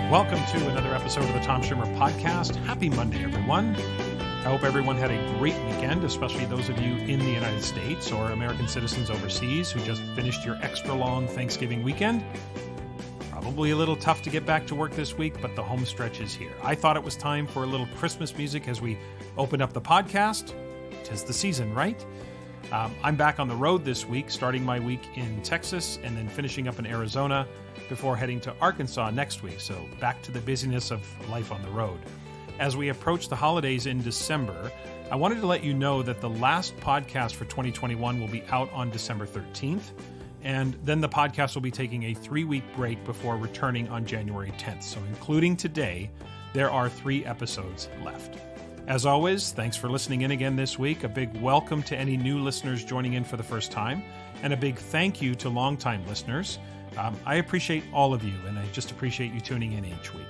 Welcome to another episode of the Tom Schimmer Podcast. Happy Monday, everyone. I hope everyone had a great weekend, especially those of you in the United States or American citizens overseas who just finished your extra long Thanksgiving weekend. Probably a little tough to get back to work this week, but the home stretch is here. I thought it was time for a little Christmas music as we open up the podcast. 'Tis the season, right? I'm back on the road this week, starting my week in Texas and then finishing up in Arizona before heading to Arkansas next week. So back to the busyness of life on the road. As we approach the holidays in December, I wanted to let you know that the last podcast for 2021 will be out on December 13th. And then the podcast will be taking a 3-week break before returning on January 10th. So including today, there are 3 episodes left. As always, thanks for listening in again this week. A big welcome to any new listeners joining in for the first time, and a big thank you to longtime listeners. I appreciate all of you, and I just appreciate you tuning in each week.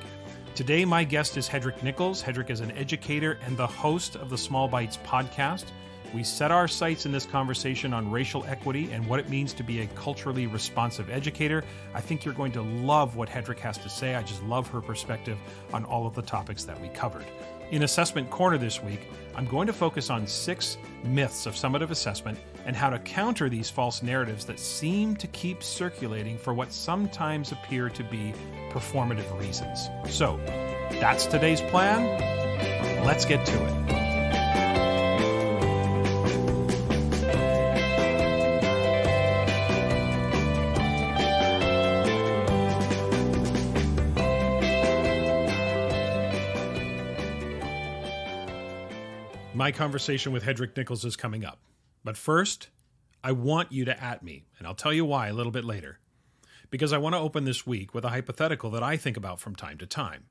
Today, my guest is Hedreich Nichols. Hedreich is an educator and the host of the Small Bites podcast. We set our sights in this conversation on racial equity and what it means to be a culturally responsive educator. I think you're going to love what Hedreich has to say. I just love her perspective on all of the topics that we covered. In Assessment Corner this week, I'm going to focus on 6 myths of summative assessment and how to counter these false narratives that seem to keep circulating for what sometimes appear to be performative reasons. So, that's today's plan. Let's get to it. My conversation with Hedreich Nichols is coming up. But first, I want you to @ me, and I'll tell you why a little bit later. Because I want to open this week with a hypothetical that I think about from time to time.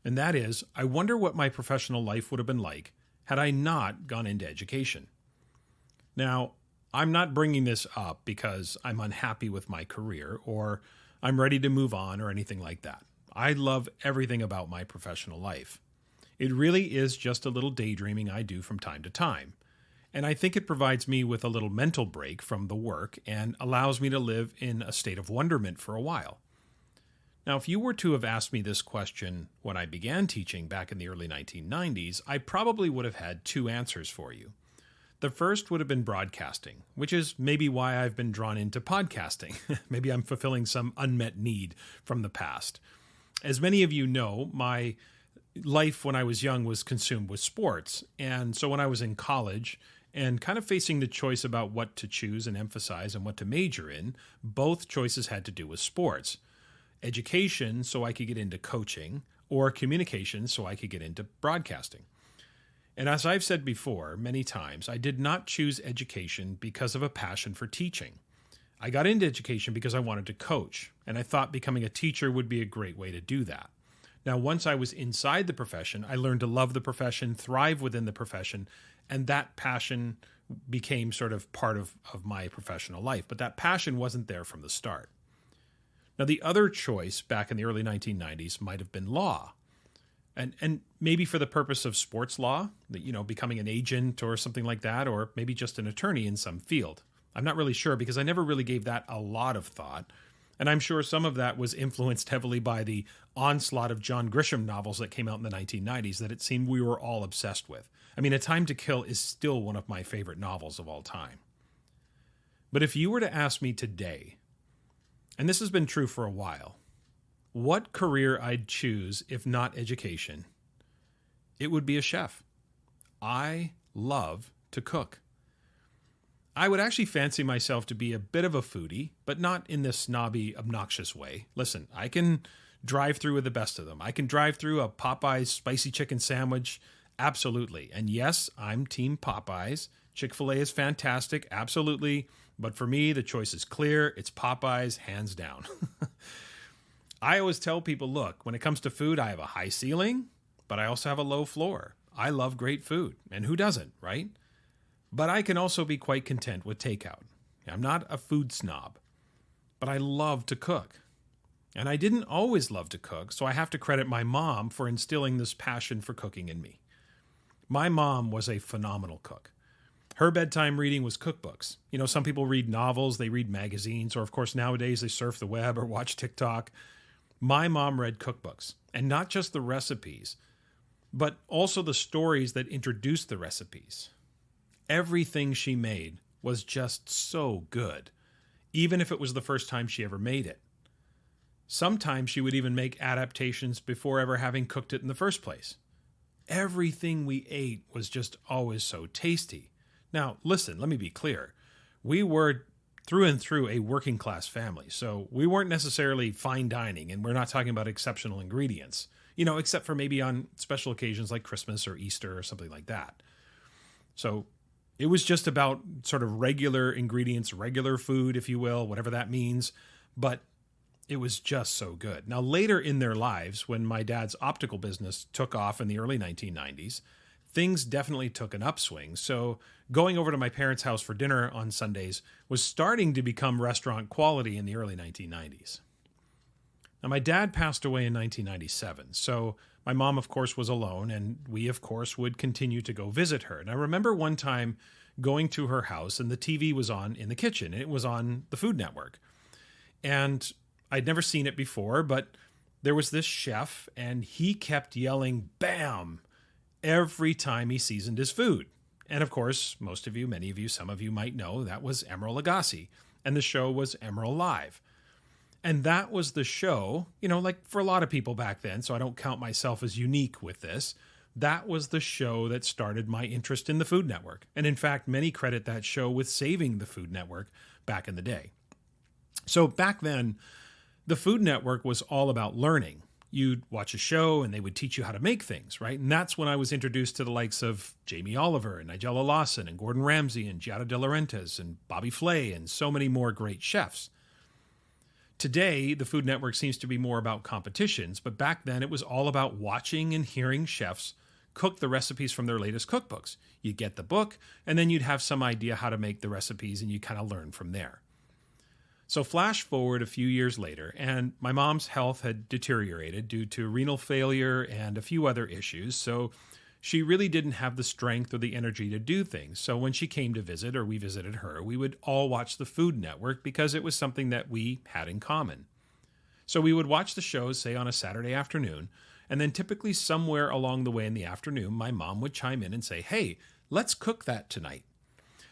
And that is, I wonder what my professional life would have been like had I not gone into education. Now, I'm not bringing this up because I'm unhappy with my career or I'm ready to move on or anything like that. I love everything about my professional life. It really is just a little daydreaming I do from time to time. And I think it provides me with a little mental break from the work and allows me to live in a state of wonderment for a while. Now, if you were to have asked me this question when I began teaching back in the early 1990s, I probably would have had 2 answers for you. The first would have been broadcasting, which is maybe why I've been drawn into podcasting. Maybe I'm fulfilling some unmet need from the past. As many of you know, my life when I was young was consumed with sports. And so when I was in college and kind of facing the choice about what to choose and emphasize and what to major in, both choices had to do with sports. Education, so I could get into coaching, or communication, so I could get into broadcasting. And as I've said before many times, I did not choose education because of a passion for teaching. I got into education because I wanted to coach, and I thought becoming a teacher would be a great way to do that. Now, once I was inside the profession, I learned to love the profession, thrive within the profession, and that passion became sort of part of my professional life. But that passion wasn't there from the start. Now, the other choice back in the early 1990s might have been law. And maybe for the purpose of sports law, becoming an agent or something like that, or maybe just an attorney in some field. I'm not really sure because I never really gave that a lot of thought. And I'm sure some of that was influenced heavily by the onslaught of John Grisham novels that came out in the 1990s that it seemed we were all obsessed with. I mean, A Time to Kill is still one of my favorite novels of all time. But if you were to ask me today, and this has been true for a while, what career I'd choose if not education, it would be a chef. I love to cook. I would actually fancy myself to be a bit of a foodie, but not in this snobby, obnoxious way. Listen, I can drive through with the best of them. I can drive through a Popeye's spicy chicken sandwich, absolutely. And yes, I'm Team Popeyes. Chick-fil-A is fantastic, absolutely. But for me, the choice is clear. It's Popeyes, hands down. I always tell people, look, when it comes to food, I have a high ceiling, but I also have a low floor. I love great food, and who doesn't, right? But I can also be quite content with takeout. I'm not a food snob, but I love to cook. And I didn't always love to cook, so I have to credit my mom for instilling this passion for cooking in me. My mom was a phenomenal cook. Her bedtime reading was cookbooks. You know, some people read novels, they read magazines, or of course nowadays they surf the web or watch TikTok. My mom read cookbooks, and not just the recipes, but also the stories that introduced the recipes. Everything she made was just so good, even if it was the first time she ever made it. Sometimes she would even make adaptations before ever having cooked it in the first place. Everything we ate was just always so tasty. Now, listen, let me be clear. We were through and through a working class family, so we weren't necessarily fine dining, and we're not talking about exceptional ingredients, except for maybe on special occasions like Christmas or Easter or something like that. So it was just about sort of regular ingredients, regular food, if you will, whatever that means, but it was just so good. Now, later in their lives, when my dad's optical business took off in the early 1990s, things definitely took an upswing. So going over to my parents' house for dinner on Sundays was starting to become restaurant quality in the early 1990s. Now, my dad passed away in 1997, so my mom, of course, was alone, and we, of course, would continue to go visit her. And I remember one time going to her house, and the TV was on in the kitchen, and it was on the Food Network. And I'd never seen it before, but there was this chef, and he kept yelling, "Bam!" every time he seasoned his food. And of course, most of you, many of you, some of you might know that was Emeril Lagasse, and the show was Emeril Live. And that was the show, like for a lot of people back then, so I don't count myself as unique with this, that was the show that started my interest in the Food Network. And in fact, many credit that show with saving the Food Network back in the day. So back then, the Food Network was all about learning. You'd watch a show and they would teach you how to make things, right? And that's when I was introduced to the likes of Jamie Oliver and Nigella Lawson and Gordon Ramsay and Giada De Laurentiis and Bobby Flay and so many more great chefs. Today, the Food Network seems to be more about competitions, but back then it was all about watching and hearing chefs cook the recipes from their latest cookbooks. You'd get the book, and then you'd have some idea how to make the recipes, and you kind of learn from there. So flash forward a few years later, and my mom's health had deteriorated due to renal failure and a few other issues, so she really didn't have the strength or the energy to do things. So when she came to visit, or we visited her, we would all watch the Food Network because it was something that we had in common. So we would watch the shows, say, on a Saturday afternoon, and then typically somewhere along the way in the afternoon, my mom would chime in and say, "Hey, let's cook that tonight."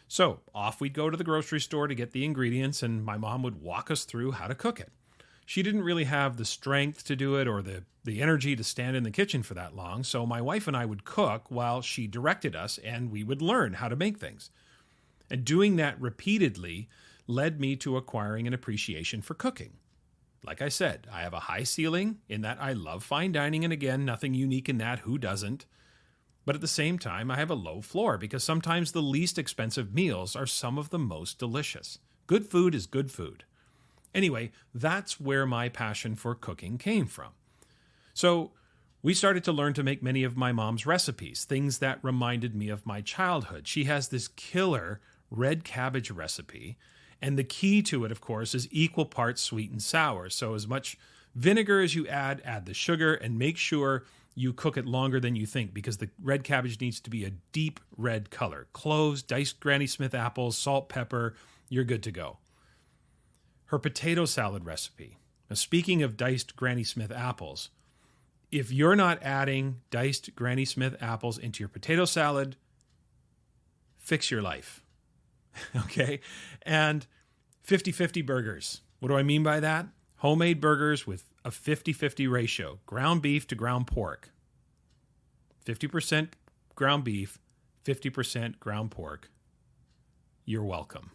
So off we'd go to the grocery store to get the ingredients, and my mom would walk us through how to cook it. She didn't really have the strength to do it or the energy to stand in the kitchen for that long, so my wife and I would cook while she directed us, and we would learn how to make things. And doing that repeatedly led me to acquiring an appreciation for cooking. Like I said, I have a high ceiling in that I love fine dining, and again, nothing unique in that, who doesn't? But at the same time, I have a low floor because sometimes the least expensive meals are some of the most delicious. Good food is good food. Anyway, that's where my passion for cooking came from. So we started to learn to make many of my mom's recipes, things that reminded me of my childhood. She has this killer red cabbage recipe, and the key to it, of course, is equal parts sweet and sour. So as much vinegar as you add the sugar, and make sure you cook it longer than you think because the red cabbage needs to be a deep red color. Cloves, diced Granny Smith apples, salt, pepper, you're good to go. Her potato salad recipe. Now, speaking of diced Granny Smith apples, if you're not adding diced Granny Smith apples into your potato salad, fix your life. Okay? And 50-50 burgers. What do I mean by that? Homemade burgers with a 50-50 ratio. Ground beef to ground pork. 50% ground beef, 50% ground pork. You're welcome.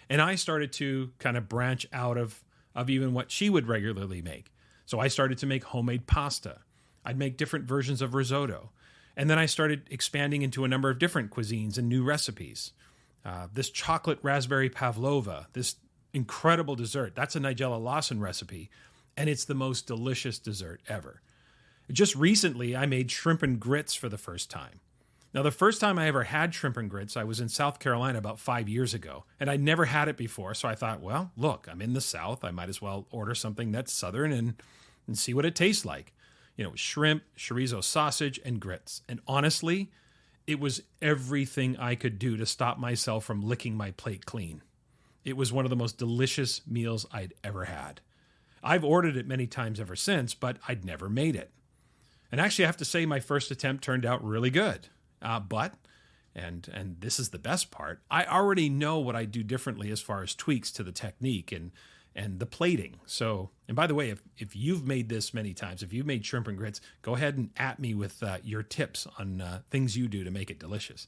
And I started to kind of branch out of even what she would regularly make. So I started to make homemade pasta. I'd make different versions of risotto. And then I started expanding into a number of different cuisines and new recipes. This chocolate raspberry pavlova, this incredible dessert, that's a Nigella Lawson recipe, and it's the most delicious dessert ever. Just recently, I made shrimp and grits for the first time. Now, the first time I ever had shrimp and grits, I was in South Carolina about 5 years ago, and I'd never had it before, so I thought, well, look, I'm in the South. I might as well order something that's Southern and see what it tastes like. You know, shrimp, chorizo sausage, and grits. And honestly, it was everything I could do to stop myself from licking my plate clean. It was one of the most delicious meals I'd ever had. I've ordered it many times ever since, but I'd never made it. And actually, I have to say my first attempt turned out really good. And this is the best part, I already know what I do differently as far as tweaks to the technique and the plating. So, and by the way, if you've made this many times, if you've made shrimp and grits, go ahead and at me with your tips on things you do to make it delicious.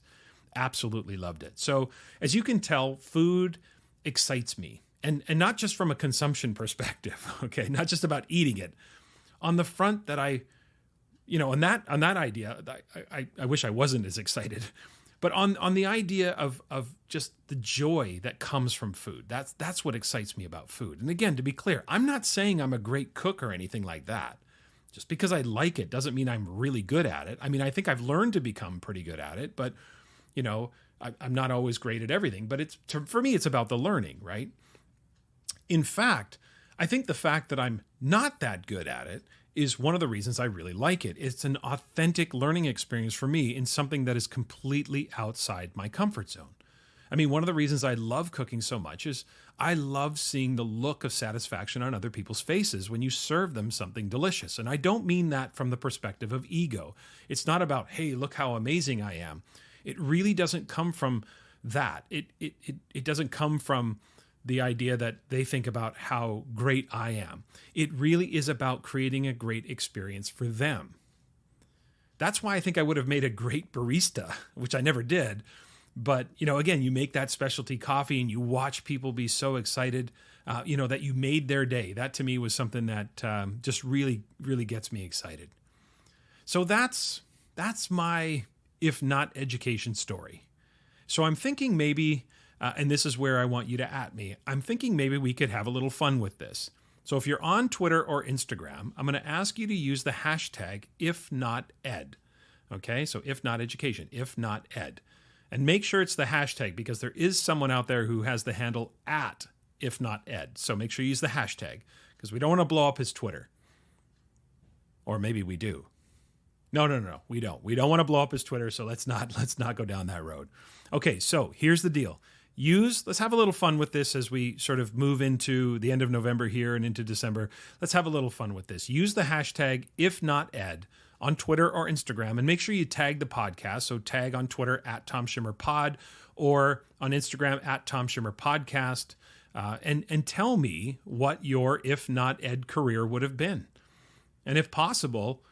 Absolutely loved it. So as you can tell, food excites me. And not just from a consumption perspective, okay? Not just about eating it. On the front that on that idea, I wish I wasn't as excited. But on the idea of just the joy that comes from food, that's what excites me about food. And again, to be clear, I'm not saying I'm a great cook or anything like that. Just because I like it doesn't mean I'm really good at it. I mean, I think I've learned to become pretty good at it, but I'm not always great at everything. But for me, it's about the learning, right? In fact, I think the fact that I'm not that good at it is one of the reasons I really like it. It's an authentic learning experience for me in something that is completely outside my comfort zone. I mean, one of the reasons I love cooking so much is I love seeing the look of satisfaction on other people's faces when you serve them something delicious. And I don't mean that from the perspective of ego. It's not about, hey, look how amazing I am. It really doesn't come from that. It doesn't come from the idea that they think about how great I am. It really is about creating a great experience for them. That's why I think I would have made a great barista, which I never did. But, again, you make that specialty coffee and you watch people be so excited, that you made their day. That to me was something that just really, really gets me excited. So that's my, if not education story. So I'm thinking maybe, and this is where I want you to at me, I'm thinking maybe we could have a little fun with this. So if you're on Twitter or Instagram, I'm going to ask you to use the hashtag #IfNotEd. Okay, so if not education, if not ed. And make sure it's the hashtag because there is someone out there who has the handle @IfNotEd. So make sure you use the hashtag because we don't want to blow up his Twitter. Or maybe we do. No, we don't. We don't want to blow up his Twitter, so let's not go down that road. Okay, so here's the deal. Let's have a little fun with this as we sort of move into the end of November here and into December. Let's have a little fun with this. Use the hashtag #IfNotEd on Twitter or Instagram, and make sure you tag the podcast. So tag on Twitter @TomSchimmerPod or on Instagram @TomSchimmerPodcast, and tell me what your if not ed career would have been. And if possible,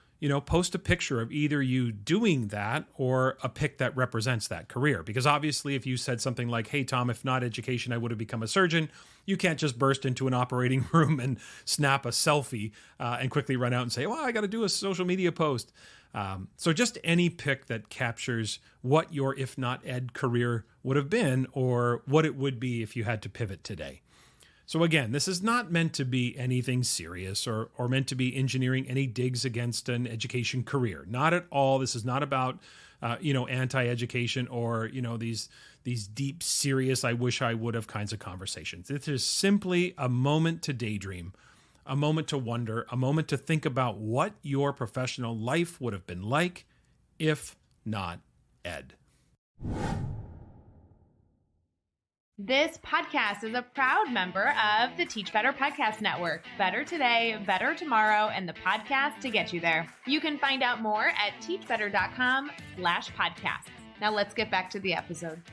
post a picture of either you doing that or a pic that represents that career. Because obviously if you said something like, hey, Tom, if not education, I would have become a surgeon, you can't just burst into an operating room and snap a selfie and quickly run out and say, well, I got to do a social media post. So just any pic that captures what your if not ed career would have been or what it would be if you had to pivot today. So again, this is not meant to be anything serious or meant to be engineering any digs against an education career. Not at all. This is not about, anti-education or, these deep, serious, I wish I would have kinds of conversations. It is simply a moment to daydream, a moment to wonder, a moment to think about what your professional life would have been like if not ed. This podcast is a proud member of the Teach Better Podcast Network. Better today, better tomorrow, and the podcast to get you there. You can find out more at teachbetter.com/podcasts. Now let's get back to the episode.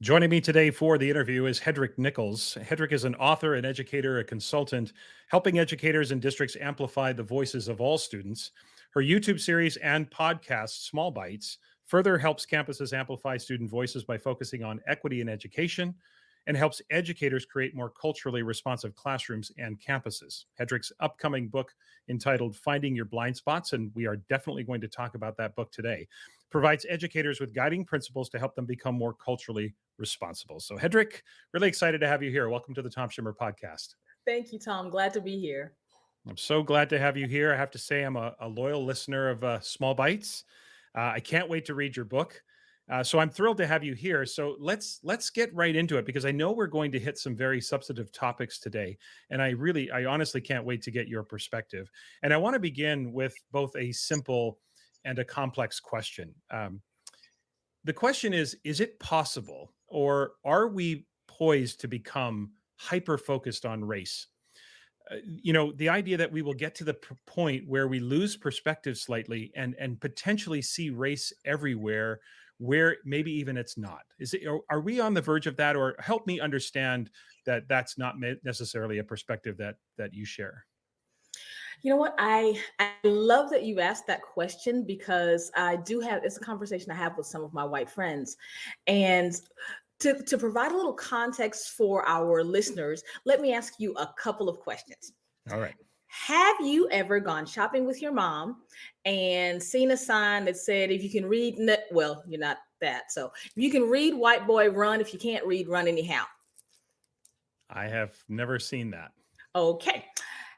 Joining me today for the interview is Hedreich Nichols. Hedreich is an author, an educator, a consultant, helping educators and districts amplify the voices of all students. Her YouTube series and podcast, Small Bites, further helps campuses amplify student voices by focusing on equity in education and helps educators create more culturally responsive classrooms and campuses. Hedreich's upcoming book, entitled Finding Your Blind Spots, and we are definitely going to talk about that book today, provides educators with guiding principles to help them become more culturally responsible. So Hedreich, really excited to have you here. Welcome to the Tom Schimmer Podcast. Thank you, Tom. Glad to be here. I'm so glad to have you here. I have to say I'm a loyal listener of Small Bites. I can't wait to read your book. So I'm thrilled to have you here. So let's get right into it because I know we're going to hit some very substantive topics today. And I honestly can't wait to get your perspective. And I want to begin with both a simple and a complex question. The question is it possible or are we poised to become hyper-focused on race? the idea that we will get to the point where we lose perspective slightly and potentially see race everywhere where maybe even it's not. Are we on the verge of that? Or help me understand that that's not necessarily a perspective that you share. You know what? I love that you asked that question because it's a conversation I have with some of my white friends. And to provide a little context for our listeners, let me ask you a couple of questions. All right. Have you ever gone shopping with your mom and seen a sign that said, if you can read, well, you're not that. So if you can read, white boy, run. If you can't read, run anyhow. I have never seen that. Okay.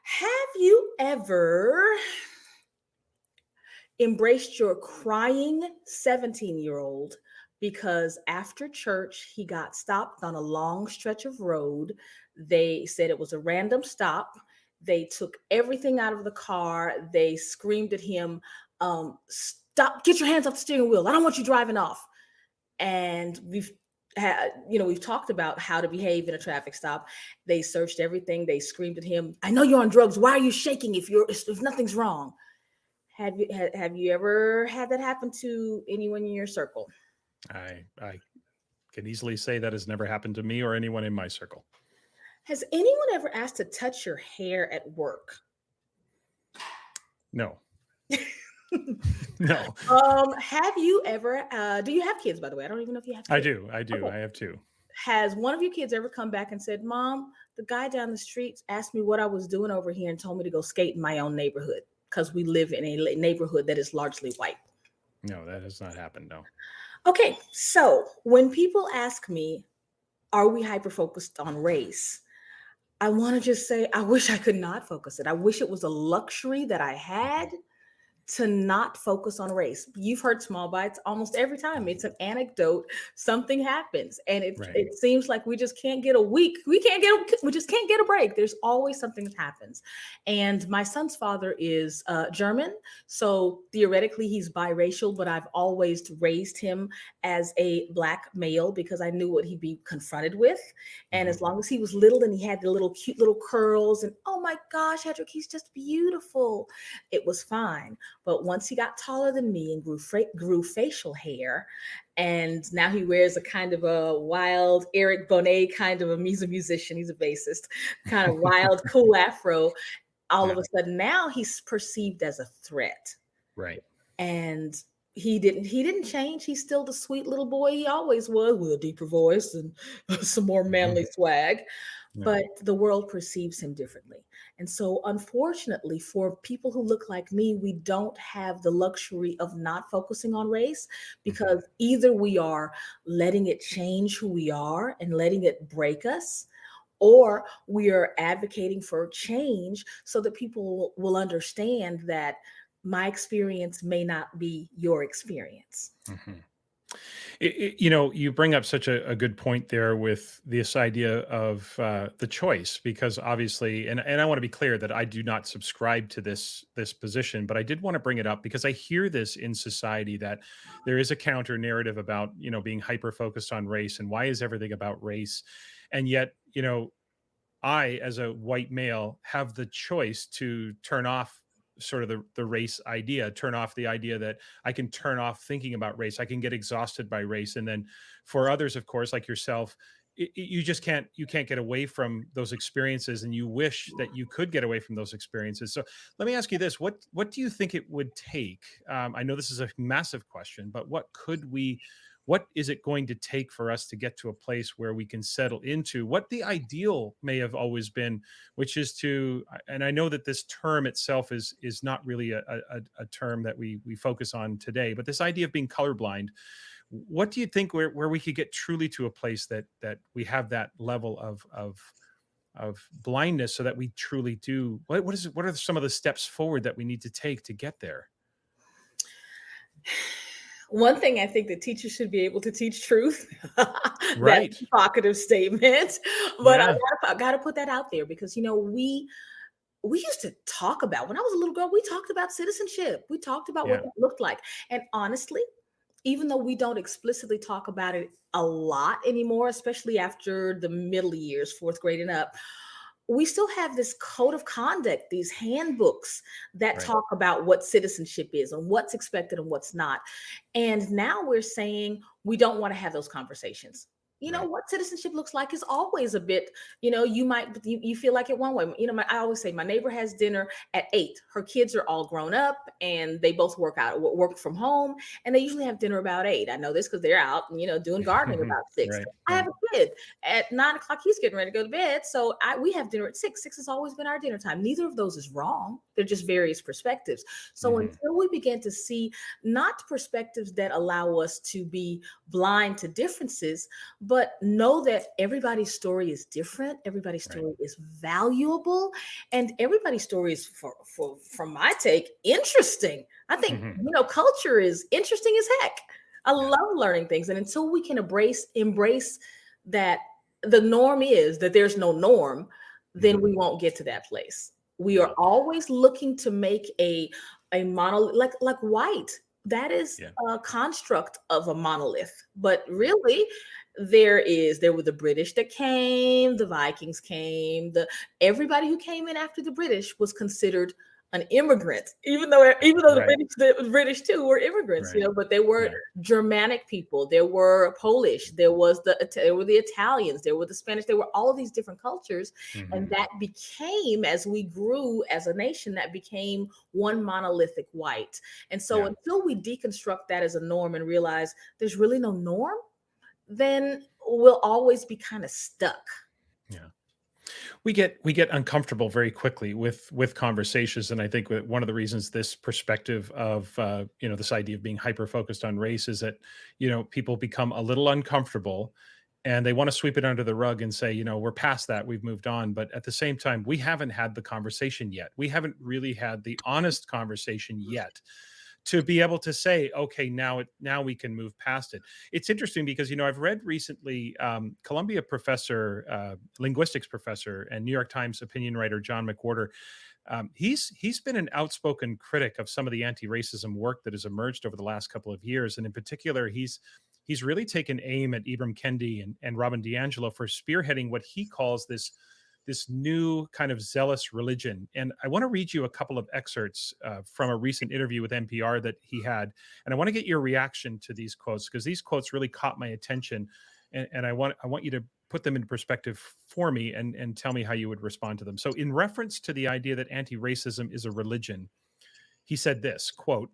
Have you ever embraced your crying 17-year-old because after church, he got stopped on a long stretch of road? They said it was a random stop. They took everything out of the car. They screamed at him, stop, get your hands off the steering wheel. I don't want you driving off. And we've talked about how to behave in a traffic stop. They searched everything. They screamed at him, I know you're on drugs. Why are you shaking if nothing's wrong? Have you ever had that happen to anyone in your circle? I can easily say that has never happened to me or anyone in my circle. Has anyone ever asked to touch your hair at work? No. No. Have you ever, do you have kids, by the way? I don't even know if you have kids. I do. Okay. I have two. Has one of your kids ever come back and said, Mom, the guy down the street asked me what I was doing over here and told me to go skate in my own neighborhood? Because we live in a neighborhood that is largely white. No, that has not happened, no. Okay, so when people ask me, are we hyper-focused on race? I want to just say, I wish I could not focus it. I wish it was a luxury that I had to not focus on race. You've heard small bites almost every time. It's an anecdote. Something happens. And it seems like we just can't get a week. We just can't get a break. There's always something that happens. And my son's father is German. So theoretically he's biracial, but I've always raised him as a Black male because I knew what he'd be confronted with. And as long as he was little and he had the little cute little curls and, oh my gosh, Hedreich, he's just beautiful, it was fine. But once he got taller than me and grew facial hair, and now he wears a kind of a wild Eric Bonet kind of he's a musician, he's a bassist, kind of wild, cool afro. All of a sudden now he's perceived as a threat. Right. And he didn't change. He's still the sweet little boy he always was, with a deeper voice and some more manly swag. Yeah. But the world perceives him differently. And so unfortunately for people who look like me, we don't have the luxury of not focusing on race, because either we are letting it change who we are and letting it break us, or we are advocating for change so that people will understand that my experience may not be your experience. Mm-hmm. You bring up such a good point there with this idea of the choice, because obviously, and I want to be clear that I do not subscribe to this position, but I did want to bring it up because I hear this in society, that there is a counter narrative about, being hyper focused on race and why is everything about race. And yet, I, as a white male, have the choice to turn off sort of the race idea, turn off the idea that I can turn off thinking about race. I can get exhausted by race. And then for others, of course, like yourself, you can't get away from those experiences, and you wish that you could get away from those experiences. So let me ask you this: what do you think it would take? I know this is a massive question, but what is it going to take for us to get to a place where we can settle into what the ideal may have always been, which is to, and I know that this term itself is not really a term that we focus on today, but this idea of being colorblind. What do you think where we could get truly to a place that we have that level of blindness, so that we truly do? What are some of the steps forward that we need to take to get there? One thing, I think that teachers should be able to teach truth. Right. That's a provocative statement, but yeah. I got to put that out there because, we used to talk about, when I was a little girl, we talked about citizenship. We talked about what it looked like. And honestly, even though we don't explicitly talk about it a lot anymore, especially after the middle years, 4th grade and up, we still have this code of conduct, these handbooks that Right. talk about what citizenship is and what's expected and what's not. And now we're saying we don't want to have those conversations. Right. What citizenship looks like is always a bit, you feel like it one way. I always say my neighbor has dinner at 8. Her kids are all grown up and they both work from home, and they usually have dinner about 8. I know this because they're out, doing gardening about 6. Right. I have Right. a kid at 9 o'clock. He's getting ready to go to bed. So we have dinner at 6. 6 has always been our dinner time. Neither of those is wrong. They're just various perspectives. So Mhm. until we begin to see not perspectives that allow us to be blind to differences, but know that everybody's story is different, everybody's Right. story is valuable, and everybody's story is, from my take, interesting. I think Mhm. culture is interesting as heck. I Yeah. love learning things, and until we can embrace that the norm is that there's no norm, then Mhm. we won't get to that place. We Yeah. are always looking to make a monolith, like white. That is Yeah. a construct of a monolith, but really there were the British that came, the Vikings came, the everybody who came in after the British was considered an immigrant, even though Right. the British too were immigrants, Right. but they were Yeah. Germanic people, there were Polish, there were the Italians, there were the Spanish, there were all of these different cultures, and Mhm. that became, as we grew as a nation, that became one monolithic white. And so Yeah. until we deconstruct that as a norm and realize there's really no norm, then we'll always be kind of stuck. Yeah. We get uncomfortable very quickly with conversations, and I think that one of the reasons this perspective of this idea of being hyper focused on race is that people become a little uncomfortable, and they want to sweep it under the rug and say, we're past that, we've moved on. But at the same time, we haven't had the conversation yet. We haven't really had the honest conversation yet to be able to say, okay, now we can move past it. It's interesting because I've read recently, Columbia professor, linguistics professor, and New York Times opinion writer John McWhorter. He's been an outspoken critic of some of the anti-racism work that has emerged over the last couple of years, and in particular, he's really taken aim at Ibram Kendi and Robin DiAngelo for spearheading what he calls this new kind of zealous religion. And I want to read you a couple of excerpts from a recent interview with NPR that he had. And I want to get your reaction to these quotes, because these quotes really caught my attention. And I want you to put them in perspective for me and tell me how you would respond to them. So in reference to the idea that anti-racism is a religion, he said this, quote,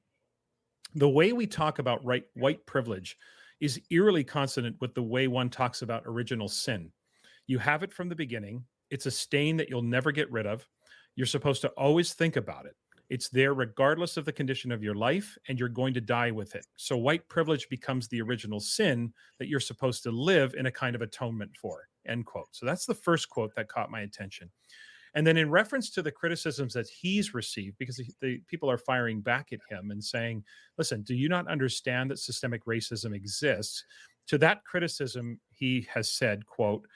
"The way we talk about white privilege is eerily consonant with the way one talks about original sin. You have it from the beginning. It's a stain that you'll never get rid of. You're supposed to always think about it. It's there regardless of the condition of your life, and you're going to die with it. So white privilege becomes the original sin that you're supposed to live in a kind of atonement for." End quote. So that's the first quote that caught my attention. And then in reference to the criticisms that he's received, because the people are firing back at him and saying, listen, do you not understand that systemic racism exists? To that criticism, he has said, quote,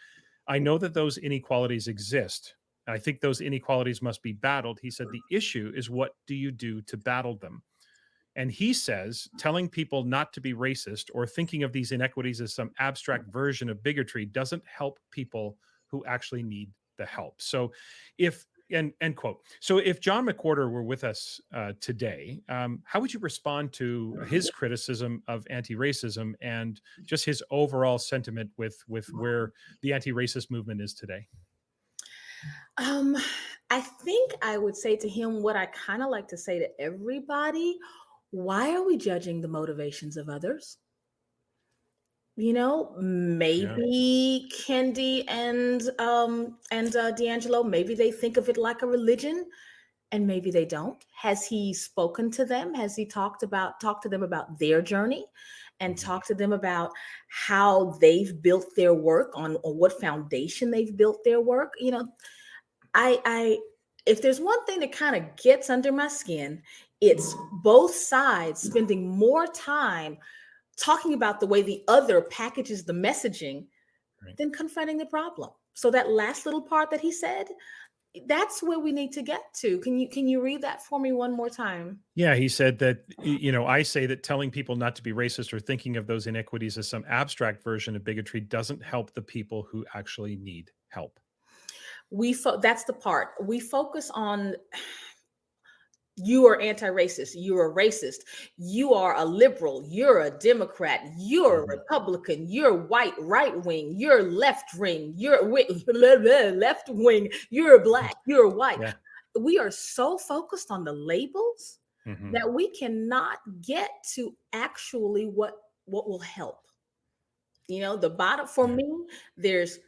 "I know that those inequalities exist. I think those inequalities must be battled." He said, "The issue is what do you do to battle them?" And he says, telling people not to be racist or thinking of these inequities as some abstract version of bigotry doesn't help people who actually need the help. So if, and end quote. So if John McWhorter were with us today, how would you respond to his criticism of anti-racism and just his overall sentiment with where the anti-racist movement is today? Um, I think I would say to him what I kind of like to say to everybody: why are we judging the motivations of others? Yeah. Maybe Kendi and D'Angelo, maybe they think of it like a religion, and maybe they don't. Has he spoken to them? Has he talked to them about their journey, and Mhm. talked to them about how they've built their work, on what foundation they've built their work? I if there's one thing that kind of gets under my skin, it's both sides spending more time talking about the way the other packages the messaging Right. than confronting the problem. So that last little part that he said, that's where we need to get to. Can you read that for me one more time? Yeah, he said that, I say that telling people not to be racist or thinking of those inequities as some abstract version of bigotry doesn't help the people who actually need help. That's the part we focus on. You are anti-racist. You're a racist. You are a liberal. You're a Democrat. You're a Republican. You're white, right wing. You're left wing. You're left wing. You're black. You're white. Yeah. We are so focused on the labels Mm-hmm. that we cannot get to actually what will help. The bottom for me, there's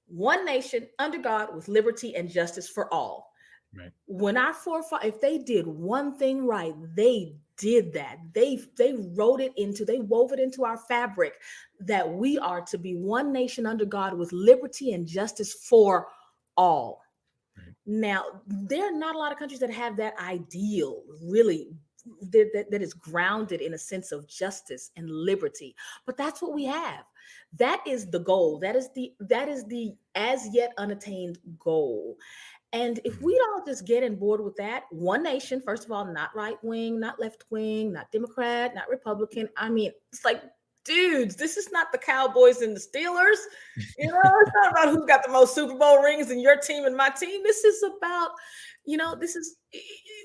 one nation under God with liberty and justice for all. Right. When our forefathers, if they did one thing right, they did that. They wove it into our fabric that we are to be one nation under God with liberty and justice for all. Right. Now, there are not a lot of countries that have that ideal, really, that is grounded in a sense of justice and liberty. But that's what we have. That is the goal. That is the as yet unattained goal. And if we all just get on board with that, one nation, first of all, not right wing, not left wing, not Democrat, not Republican. I mean, it's like, dudes, this is not the Cowboys and the Steelers. It's not about who's got the most Super Bowl rings in your team and my team. This is about, this is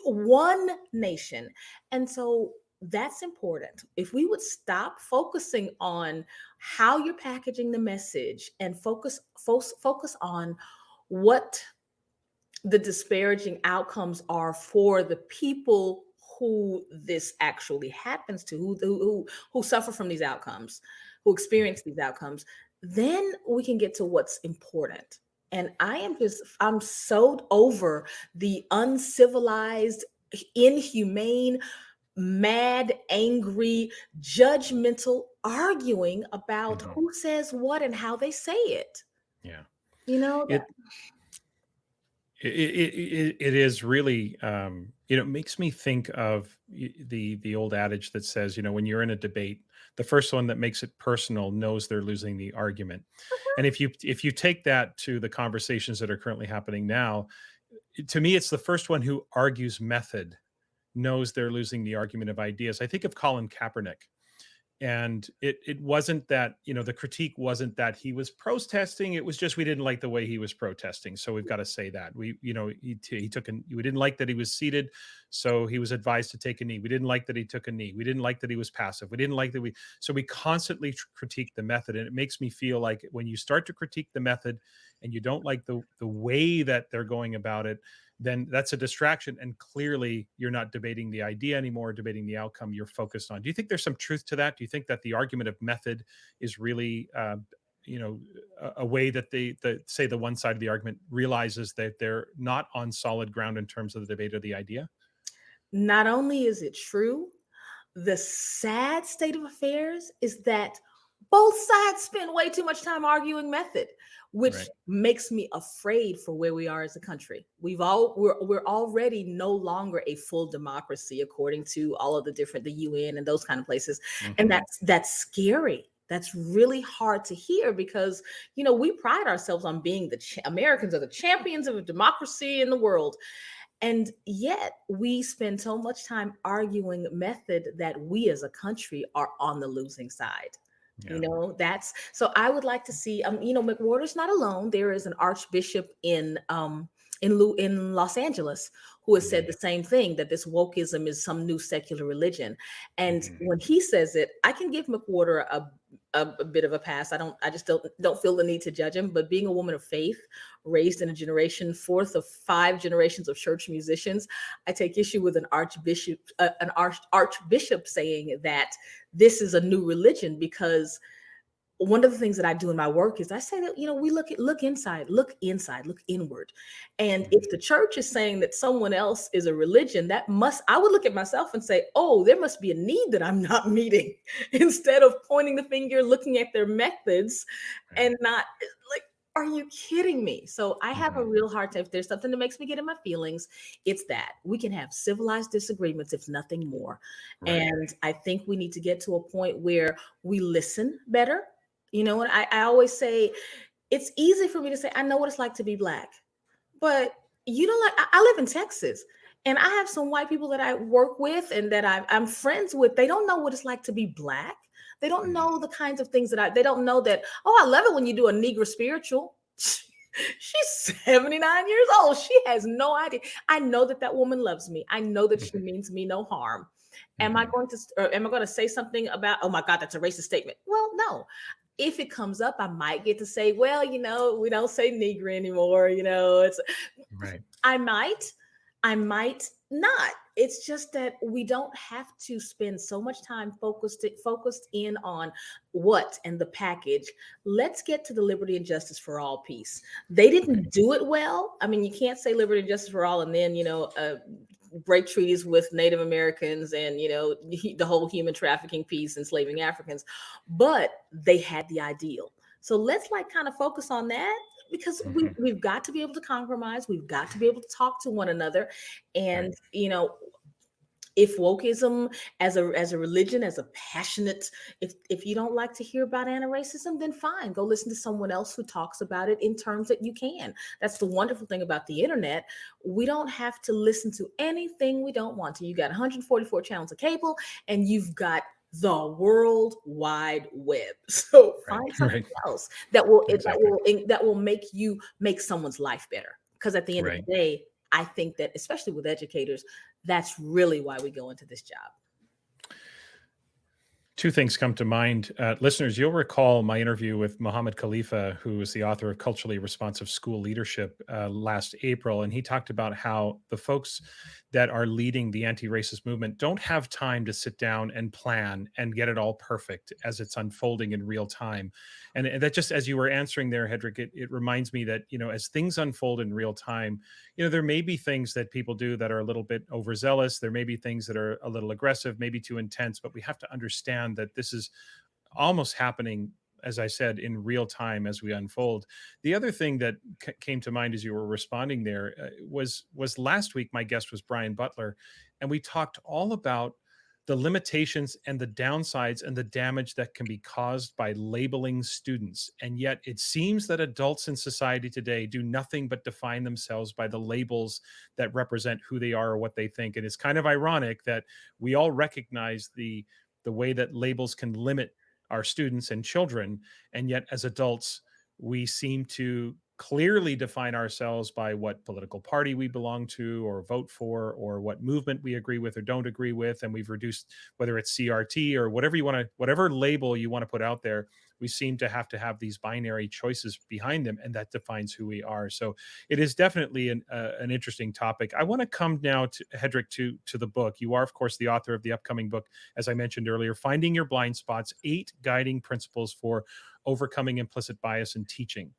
one nation. And so that's important. If we would stop focusing on how you're packaging the message and focus on what the disparaging outcomes are for the people who this actually happens to, who suffer from these outcomes, who experience these outcomes, then we can get to what's important. And I'm so over the uncivilized, inhumane, mad, angry, judgmental arguing about who says what and how they say it. Yeah. It is really, it makes me think of the old adage that says, when you're in a debate, the first one that makes it personal knows they're losing the argument. And if you take that to the conversations that are currently happening now, to me, it's the first one who argues method knows they're losing the argument of ideas. I think of Colin Kaepernick. And it wasn't that, the critique wasn't that he was protesting. It was just, we didn't like the way he was protesting. So we've got to say that we didn't like that he was seated. So he was advised to take a knee. We didn't like that he took a knee. We didn't like that he was passive. We didn't like that so we constantly critique the method. And it makes me feel like when you start to critique the method and you don't like the way that they're going about it, then that's a distraction. And clearly you're not debating the idea anymore, debating the outcome you're focused on. Do you think there's some truth to that? Do you think that the argument of method is really, a way that the one side of the argument realizes that they're not on solid ground in terms of the debate or the idea? Not only is it true, the sad state of affairs is that both sides spend way too much time arguing method, which makes me afraid for where we are as a country. We're already no longer a full democracy according to all of the UN and those kind of places. And that's scary. That's really hard to hear because, we pride ourselves on being Americans are the champions of democracy in the world. And yet we spend so much time arguing method that we as a country are on the losing side. Yeah. So I would like to see, McWhorter's not alone. There is an archbishop in Los Angeles who has said the same thing, that this wokeism is some new secular religion. And when he says it, I can give McWhorter a bit of a pass. I just don't feel the need to judge him, but being a woman of faith, raised in a generation, fourth of 5 generations of church musicians, I take issue with an archbishop saying that this is a new religion, because one of the things that I do in my work is I say that, we look inside, look inward. And if the church is saying that someone else is a religion, I would look at myself and say, oh, there must be a need that I'm not meeting, instead of pointing the finger, looking at their methods and not like, are you kidding me? So I have a real hard time. If there's something that makes me get in my feelings, it's that we can have civilized disagreements, if nothing more. Right. And I think we need to get to a point where we listen better. And I always say, it's easy for me to say, I know what it's like to be Black, but I live in Texas, and I have some white people that I work with and that I'm friends with. They don't know what it's like to be Black. They don't know the kinds of things they don't know that, oh, I love it when you do a Negro spiritual. She's 79 years old. She has no idea. I know that that woman loves me. I know that she means me no harm. Am I going to, or am I going to say something about, oh my God, that's a racist statement? Well, no. If it comes up, I might get to say, well, we don't say Negro anymore. It's Right. I might not. It's just that we don't have to spend so much time focused in on what and the package. Let's get to the liberty and justice for all piece. They didn't do it well. I mean, you can't say liberty and justice for all and then break treaties with Native Americans and the whole human trafficking piece, enslaving Africans, but they had the ideal. So let's kind of focus on that, because we've got to be able to compromise. We've got to be able to talk to one another. And, if wokeism as a religion, as a passionate, if you don't like to hear about anti-racism, then fine, go listen to someone else who talks about it in terms that you can. That's the wonderful thing about the internet. We don't have to listen to anything we don't want to. You got 144 channels of cable, and you've got the World Wide Web. So find something else that will make someone's life better. Because at the end of the day, I think that, especially with educators, that's really why we go into this job. Two things come to mind. Listeners, you'll recall my interview with Mohammed Khalifa, who is the author of Culturally Responsive School Leadership, last April. And he talked about how the folks that are leading the anti-racist movement don't have time to sit down and plan and get it all perfect as it's unfolding in real time. And that, just as you were answering there, Hedreich, it reminds me that, as things unfold in real time, there may be things that people do that are a little bit overzealous. There may be things that are a little aggressive, maybe too intense, but we have to understand that this is almost happening, as I said, in real time as we unfold. The other thing that came to mind as you were responding there was last week, my guest was Brian Butler, and we talked all about the limitations and the downsides and the damage that can be caused by labeling students. And yet it seems that adults in society today do nothing but define themselves by the labels that represent who they are or what they think. And it's kind of ironic that we all recognize the way that labels can limit our students and children, and yet as adults, we seem to clearly define ourselves by what political party we belong to or vote for, or what movement we agree with or don't agree with. And we've reduced, whether it's CRT or whatever label you want to put out there, we seem to have these binary choices behind them, and that defines who we are. So it is definitely an interesting topic. I want to come now to Hedreich, to the book. You are, of course, the author of the upcoming book, as I mentioned earlier, Finding Your Blind Spots: 8 Guiding Principles for Overcoming Implicit Bias in Teaching.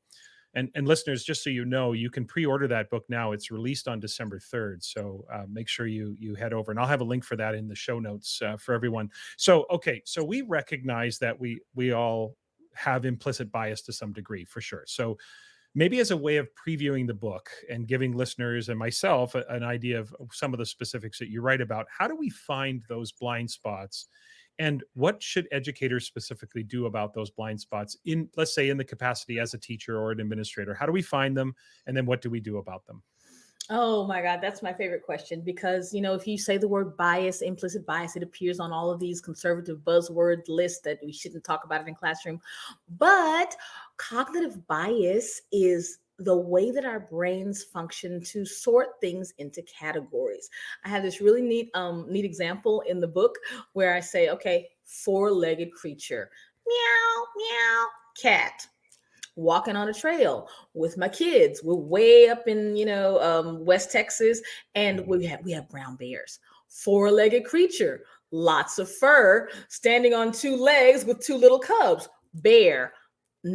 And listeners, just so you know, you can pre-order that book now. It's released on December 3rd. So make sure you head over, and I'll have a link for that in the show notes for everyone. So, okay. So we recognize that we all have implicit bias to some degree, for sure. So maybe as a way of previewing the book and giving listeners and myself an idea of some of the specifics that you write about, how do we find those blind spots? And what should educators specifically do about those blind spots in, let's say, in the capacity as a teacher or an administrator? How do we find them? And then what do we do about them? Oh my God, that's my favorite question, because, if you say the word bias, implicit bias, it appears on all of these conservative buzzword lists that we shouldn't talk about it in classroom. But cognitive bias is the way that our brains function to sort things into categories. I have this really neat example in the book where I say, okay, 4-legged creature, meow, meow, cat. Walking on a trail with my kids. We're way up in, West Texas, and we have brown bears. 4-legged creature, lots of fur, standing on 2 legs with 2 little cubs. Bear.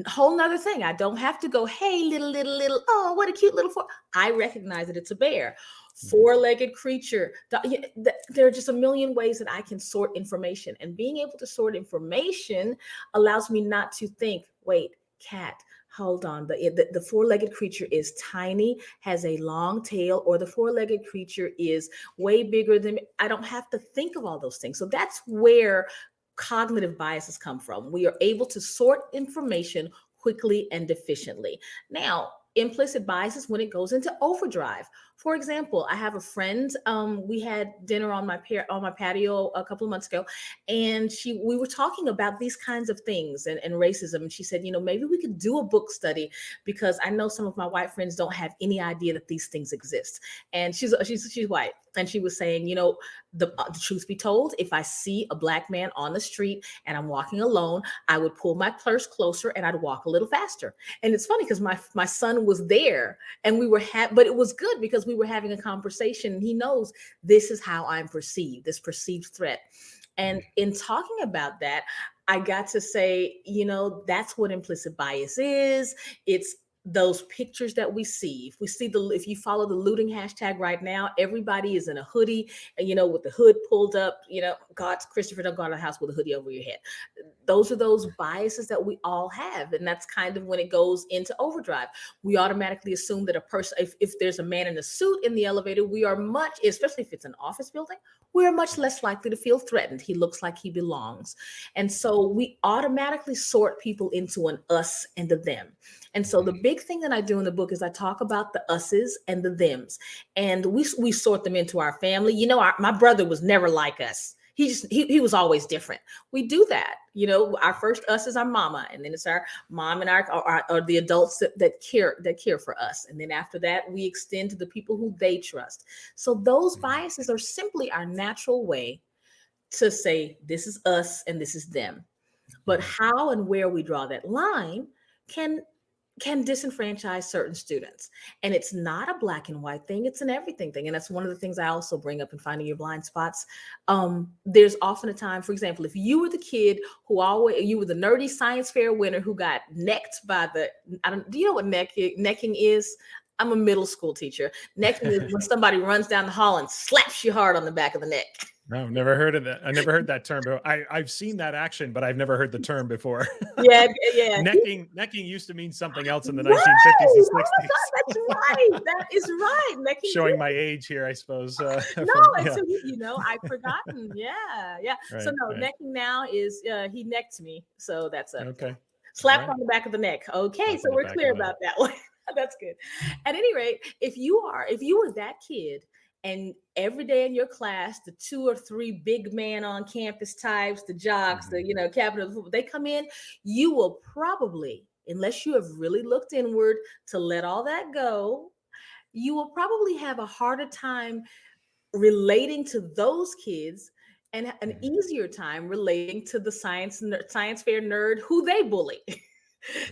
Whole nother thing. I don't have to go, hey, little, oh, what a cute little I recognize that it's a bear. 4-legged creature. There are just a million ways that I can sort information. And being able to sort information allows me not to think, wait, cat, hold on, the 4-legged creature is tiny, has a long tail, or the 4-legged creature is way bigger than me. I don't have to think of all those things. So that's where cognitive biases come from. We are able to sort information quickly and efficiently. Now, implicit biases when it goes into overdrive. For example, I have a friend. We had dinner on my patio a couple of months ago, and we were talking about these kinds of things and racism. And she said, maybe we could do a book study because I know some of my white friends don't have any idea that these things exist. And she's white, and she was saying, the truth be told, if I see a Black man on the street and I'm walking alone, I would pull my purse closer and I'd walk a little faster. And it's funny because my son was there, and we were but it was good because we were having a conversation, and he knows this is how I'm perceived, this perceived threat. And in talking about that, I got to say, that's what implicit bias is. It's those pictures that we see. If you follow the looting hashtag right now, everybody is in a hoodie, with the hood pulled up, Christopher, don't go out of the house with a hoodie over your head. Those are those biases that we all have. And that's kind of when it goes into overdrive. We automatically assume that a person, if there's a man in a suit in the elevator, we are especially if it's an office building, we are much less likely to feel threatened. He looks like he belongs. And so we automatically sort people into an us and a them. And so the big thing that I do in the book is I talk about the us's and the thems, and we sort them into our family. My brother was never like us. He was always different. We do that. Our first us is our mama, and then it's our mom and or the adults that care for us. And then after that, we extend to the people who they trust. So those biases are simply our natural way to say this is us and this is them. But how and where we draw that line can disenfranchise certain students. And it's not a black and white thing, it's an everything thing. And that's one of the things I also bring up in Finding Your Blind Spots. There's often a time, for example, if you were the kid you were the nerdy science fair winner who got necked by do you know what necking is? I'm a middle school teacher. Necking is when somebody runs down the hall and slaps you hard on the back of the neck. No, never heard of that. I never heard that term. I've seen that action, but I've never heard the term before. Yeah. Necking used to mean something else in the 1950s and 60s. Oh my God, that's right. That is right. Necking showing my age here, I suppose. So I've forgotten. Yeah. Right, So no, right. necking now is he necked me. So that's Okay. Slap on the back of the neck. Okay, so we're clear about that one. That's good. At any rate, if you were that kid, and every day in your class, the 2 or 3 big man on campus types, the jocks, the captain of the football, they come in, you will probably, unless you have really looked inward to let all that go, you will probably have a harder time relating to those kids and an easier time relating to the science fair nerd who they bully.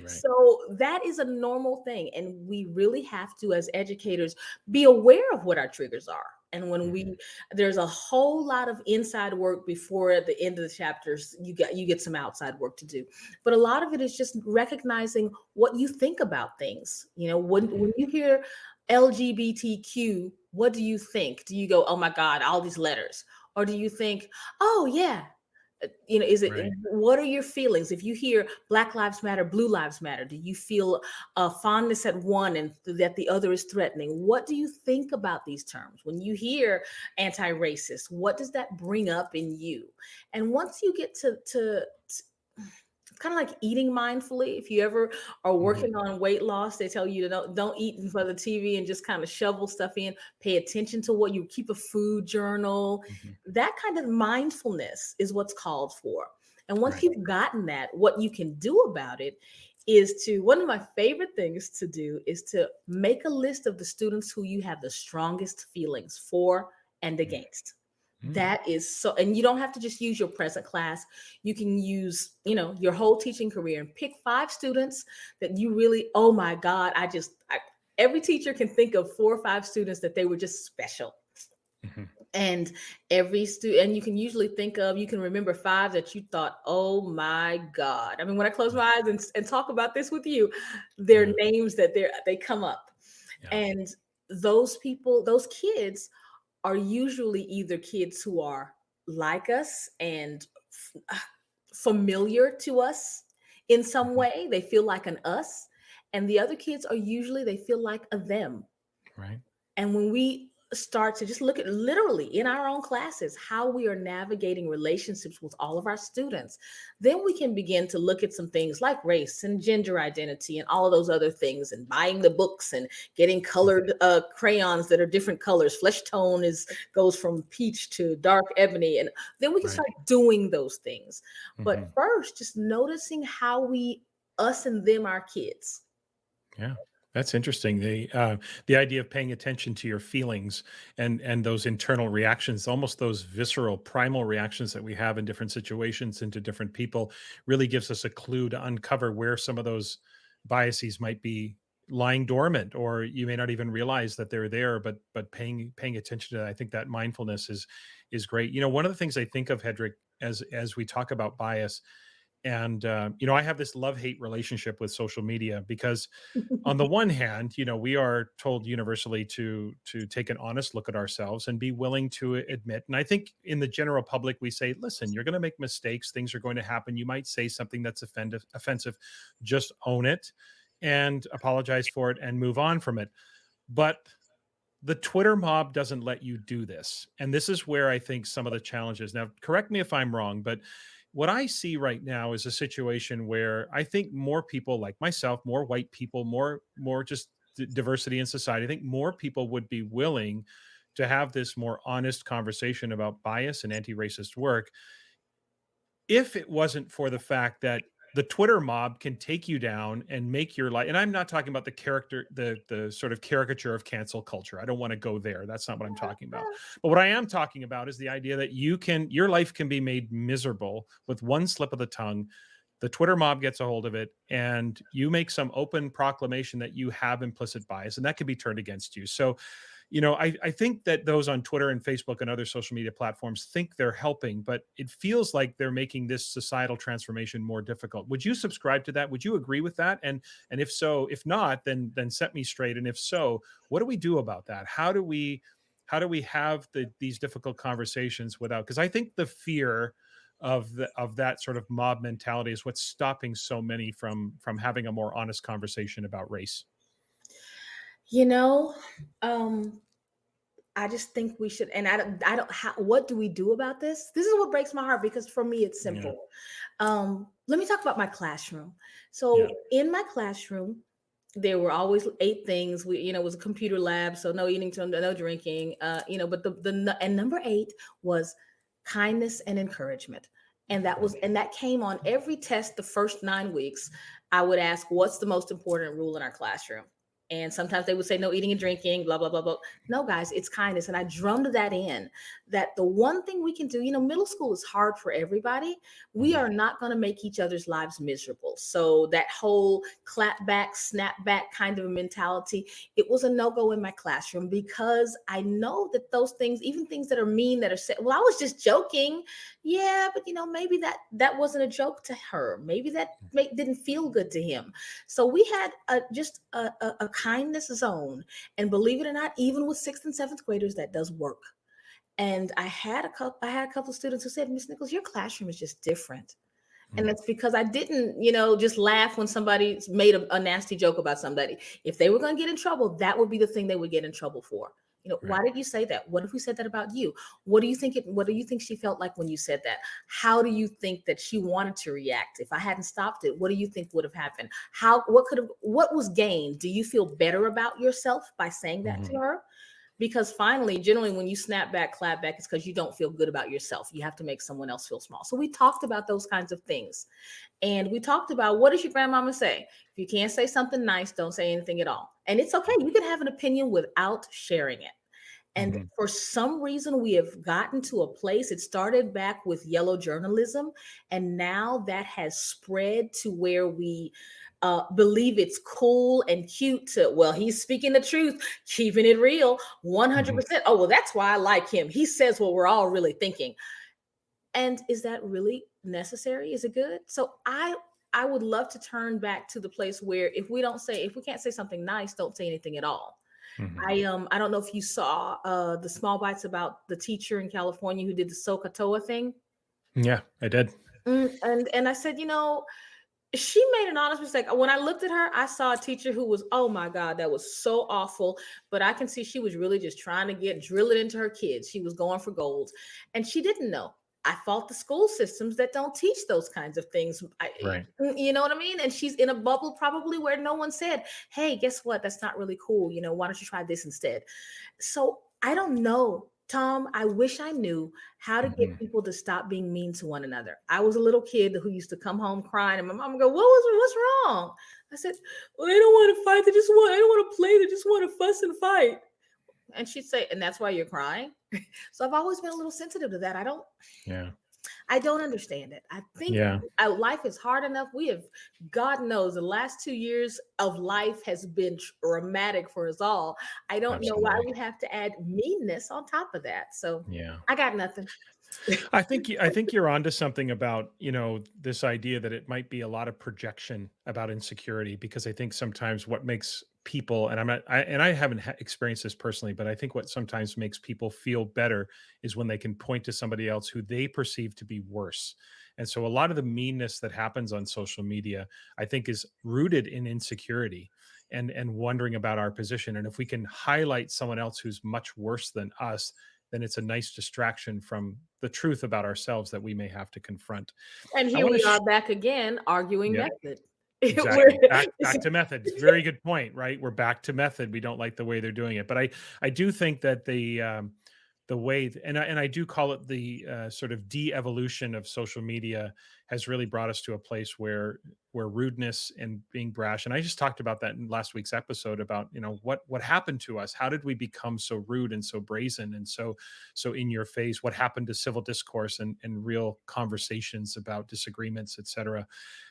Right. So that is a normal thing. And we really have to, as educators, be aware of what our triggers are. And when there's a whole lot of inside work before at the end of the chapters, you get some outside work to do. But a lot of it is just recognizing what you think about things. When you hear LGBTQ, what do you think? Do you go, oh my God, all these letters? Or do you think, oh yeah, is it, right. What are your feelings? If you hear Black Lives Matter, Blue Lives Matter, do you feel fondness at one and that the other is threatening? What do you think about these terms? When you hear anti-racist, what does that bring up in you? And once you get to kind of like eating mindfully. If you ever are working on weight loss, they tell you to don't eat in front of the TV and just kind of shovel stuff in. Pay attention to what you keep a food journal. That kind of mindfulness is what's called for. And once you've gotten that, what you can do about it is one of my favorite things to do is to make a list of the students who you have the strongest feelings for and against. That is so, and you don't have to just use your present class. You can use, your whole teaching career and pick 5 students that you really, oh my God, every teacher can think of 4 or 5 students that they were just special. And every student, and you can usually you can remember 5 that you thought, oh my God. I mean, when I close my eyes and talk about this with you, their names that they come up. Yeah. And those people, those kids are usually either kids who are like us and familiar to us in some way. They feel like an us. And the other kids are usually, they feel like a them. Right. And when we start to just look at literally in our own classes how we are navigating relationships with all of our students, then we can begin to look at some things like race and gender identity and all of those other things, and buying the books and getting colored crayons that are different colors. Flesh tone goes from peach to dark ebony, and then we can start doing those things. But first, just noticing how us and them are kids. Yeah. That's interesting. The idea of paying attention to your feelings and those internal reactions, almost those visceral, primal reactions that we have in different situations and to different people, really gives us a clue to uncover where some of those biases might be lying dormant, or you may not even realize that they're there. But paying attention to that, I think that mindfulness is great. One of the things I think of, Hedreich, as we talk about bias, and I have this love-hate relationship with social media, because on the one hand, we are told universally to take an honest look at ourselves and be willing to admit. And I think in the general public, we say, listen, you're going to make mistakes. Things are going to happen. You might say something that's offensive. Just own it and apologize for it and move on from it. But the Twitter mob doesn't let you do this. And this is where I think some of the challenges. Now, correct me if I'm wrong, but what I see right now is a situation where I think more people like myself, more white people, more just diversity in society, I think more people would be willing to have this more honest conversation about bias and anti-racist work, if it wasn't for the fact that the Twitter mob can take you down and make your life. And I'm not talking about the sort of caricature of cancel culture. I don't want to go there. That's not what I'm talking about. But what I am talking about is the idea that your life can be made miserable with one slip of the tongue. The Twitter mob gets a hold of it, and you make some open proclamation that you have implicit bias, and that can be turned against you. So, I think that those on Twitter and Facebook and other social media platforms think they're helping, but it feels like they're making this societal transformation more difficult. Would you subscribe to that? Would you agree with that? And if so, if not, then set me straight. And if so, what do we do about that? How do we have these difficult conversations without? Because I think the fear of that sort of mob mentality is what's stopping so many from having a more honest conversation about race. I just think we should, and what do we do about this? This is what breaks my heart, because for me, it's simple. Let me talk about my classroom. So in my classroom, there were always 8 things. It was a computer lab, so no eating, no drinking, but and number 8 was kindness and encouragement. And that came on every test the first 9 weeks. I would ask, what's the most important rule in our classroom? And sometimes they would say no eating and drinking, blah, blah, blah, blah. No, guys, it's kindness. And I drummed that in, that the one thing we can do, middle school is hard for everybody. We are not going to make each other's lives miserable. So that whole clap back, snap back kind of a mentality, it was a no-go in my classroom, because I know that those things, even things that are mean, that are said, well, I was just joking. Yeah, but maybe that wasn't a joke to her. Maybe that didn't feel good to him. So we had just a kindness zone. And believe it or not, even with 6th and 7th graders, that does work. And I had a couple of students who said, Miss Nichols, your classroom is just different. And that's because I didn't, just laugh when somebody made a nasty joke about somebody. If they were going to get in trouble, that would be the thing they would get in trouble for. Why did you say that? What if we said that about you? What do you think she felt like when you said that? How do you think that she wanted to react? If I hadn't stopped it, what do you think would have happened? What was gained? Do you feel better about yourself by saying that to her? Because finally, generally, when you snap back, clap back, it's because you don't feel good about yourself. You have to make someone else feel small. So we talked about those kinds of things. And we talked about, what does your grandmama say? If you can't say something nice, don't say anything at all. And it's okay. You can have an opinion without sharing it. And for some reason, we have gotten to a place, it started back with yellow journalism, and now that has spread to where we believe it's cool and cute to, well, he's speaking the truth, keeping it real, 100%. Oh, well, that's why I like him. He says what we're all really thinking. And is that really necessary? Is it good? So I would love to turn back to the place where if we can't say something nice, don't say anything at all. I don't know if you saw the small bites about the teacher in California who did the SOCATOA thing. Yeah, I did. And I said, She made an honest mistake. When I looked at her, I saw a teacher who was, oh my God, that was so awful. But I can see she was really just trying to drill it into her kids. She was going for gold. And she didn't know. I fault the school systems that don't teach those kinds of things. Right. You know what I mean? And she's in a bubble probably where no one said, hey, guess what? That's not really cool. Why don't you try this instead? So I don't know, Tom. I wish I knew how to get people to stop being mean to one another. I was a little kid who used to come home crying, and my mom would go, what's wrong? I said, well, they don't want to fight. They don't want to play. They just want to fuss and fight. And she'd say, and that's why you're crying. So I've always been a little sensitive to that. I don't understand it. I think life is hard enough. We have, God knows, the last 2 years of life has been traumatic for us all. I don't know why we have to add meanness on top of that. So I got nothing. I think you're onto something about, this idea that it might be a lot of projection about insecurity, because I think sometimes what makes people, and I haven't experienced this personally, but I think what sometimes makes people feel better is when they can point to somebody else who they perceive to be worse. And so a lot of the meanness that happens on social media, I think, is rooted in insecurity and wondering about our position. And if we can highlight someone else who's much worse than us, then it's a nice distraction from the truth about ourselves that we may have to confront. And here we are back again, arguing method. Exactly. Back to method. Very good point, right? We're back to method. We don't like the way they're doing it. But I do think that the way, and I do call it the sort of de-evolution of social media, has really brought us to a place where rudeness and being brash. And I just talked about that in last week's episode about, what happened to us. How did we become so rude and so brazen and so in your face? What happened to civil discourse and real conversations about disagreements, et cetera?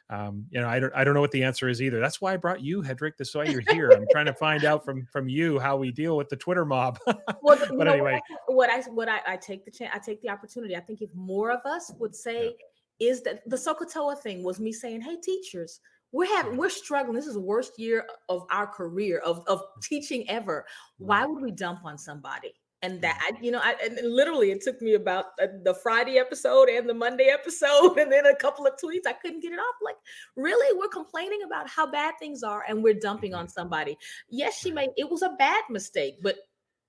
I don't know what the answer is either. That's why I brought you, Hedreich. That's why you're here. I'm trying to find out from you how we deal with the Twitter mob. Well, but anyway, I take the chance. I take the opportunity. I think if more of us would say, is that the Sokotoa thing was me saying, hey, teachers, we're struggling. This is the worst year of our career of teaching ever. Why would we dump on somebody? And that, and literally it took me about the Friday episode and the Monday episode, and then a couple of tweets. I couldn't get it off. Like, really, we're complaining about how bad things are, and we're dumping on somebody. Yes, it was a bad mistake, but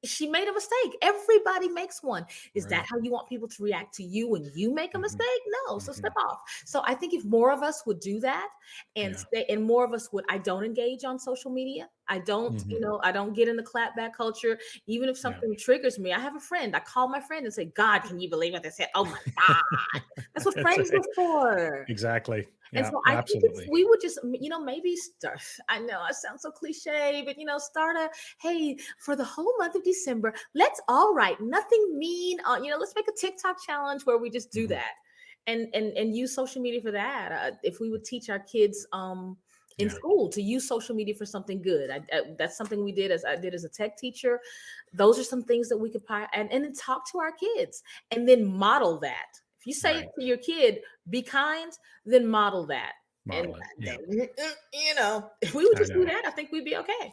she made a mistake. Everybody makes one. Is that how you want people to react to you when you make a mistake? No. So step off. So I think if more of us would do that and and more of us would, I don't engage on social media. I don't, I don't get in the clapback culture. Even if something triggers me, I have a friend. I call my friend and say, God, can you believe what they said? Oh my God. That's what friends are for. Exactly. And so I think if we would just, maybe start, I know I sound so cliche, but, start hey, for the whole month of December, let's all write nothing mean. Let's make a TikTok challenge where we just do that and use social media for that. If we would teach our kids in school to use social media for something good. That's something we did as a tech teacher. Those are some things that we could and then talk to our kids and then model that. If you say to your kid, be kind, then model that. If we would just do that, I think we'd be okay.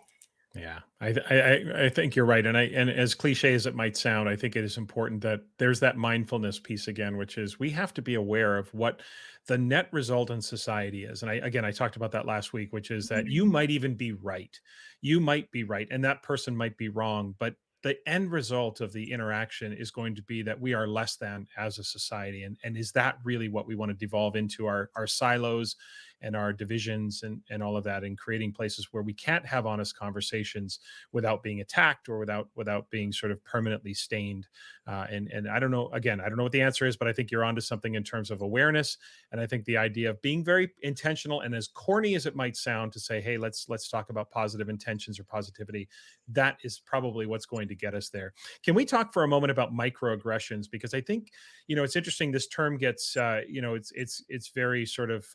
Yeah, I think you're right. And as cliche as it might sound, I think it is important that there's that mindfulness piece again, which is we have to be aware of what the net result in society is. And I talked about that last week, which is that you might even be right. You might be right. And that person might be wrong. But the end result of the interaction is going to be that we are less than as a society. And is that really what we want to devolve into, our silos and our divisions and all of that, and creating places where we can't have honest conversations without being attacked or without being sort of permanently stained. And I don't know, again, I don't know what the answer is, but I think you're onto something in terms of awareness. And I think the idea of being very intentional, and as corny as it might sound to say, hey, let's talk about positive intentions or positivity, that is probably what's going to get us there. Can we talk for a moment about microaggressions? Because I think, it's interesting. This term gets, it's very sort of,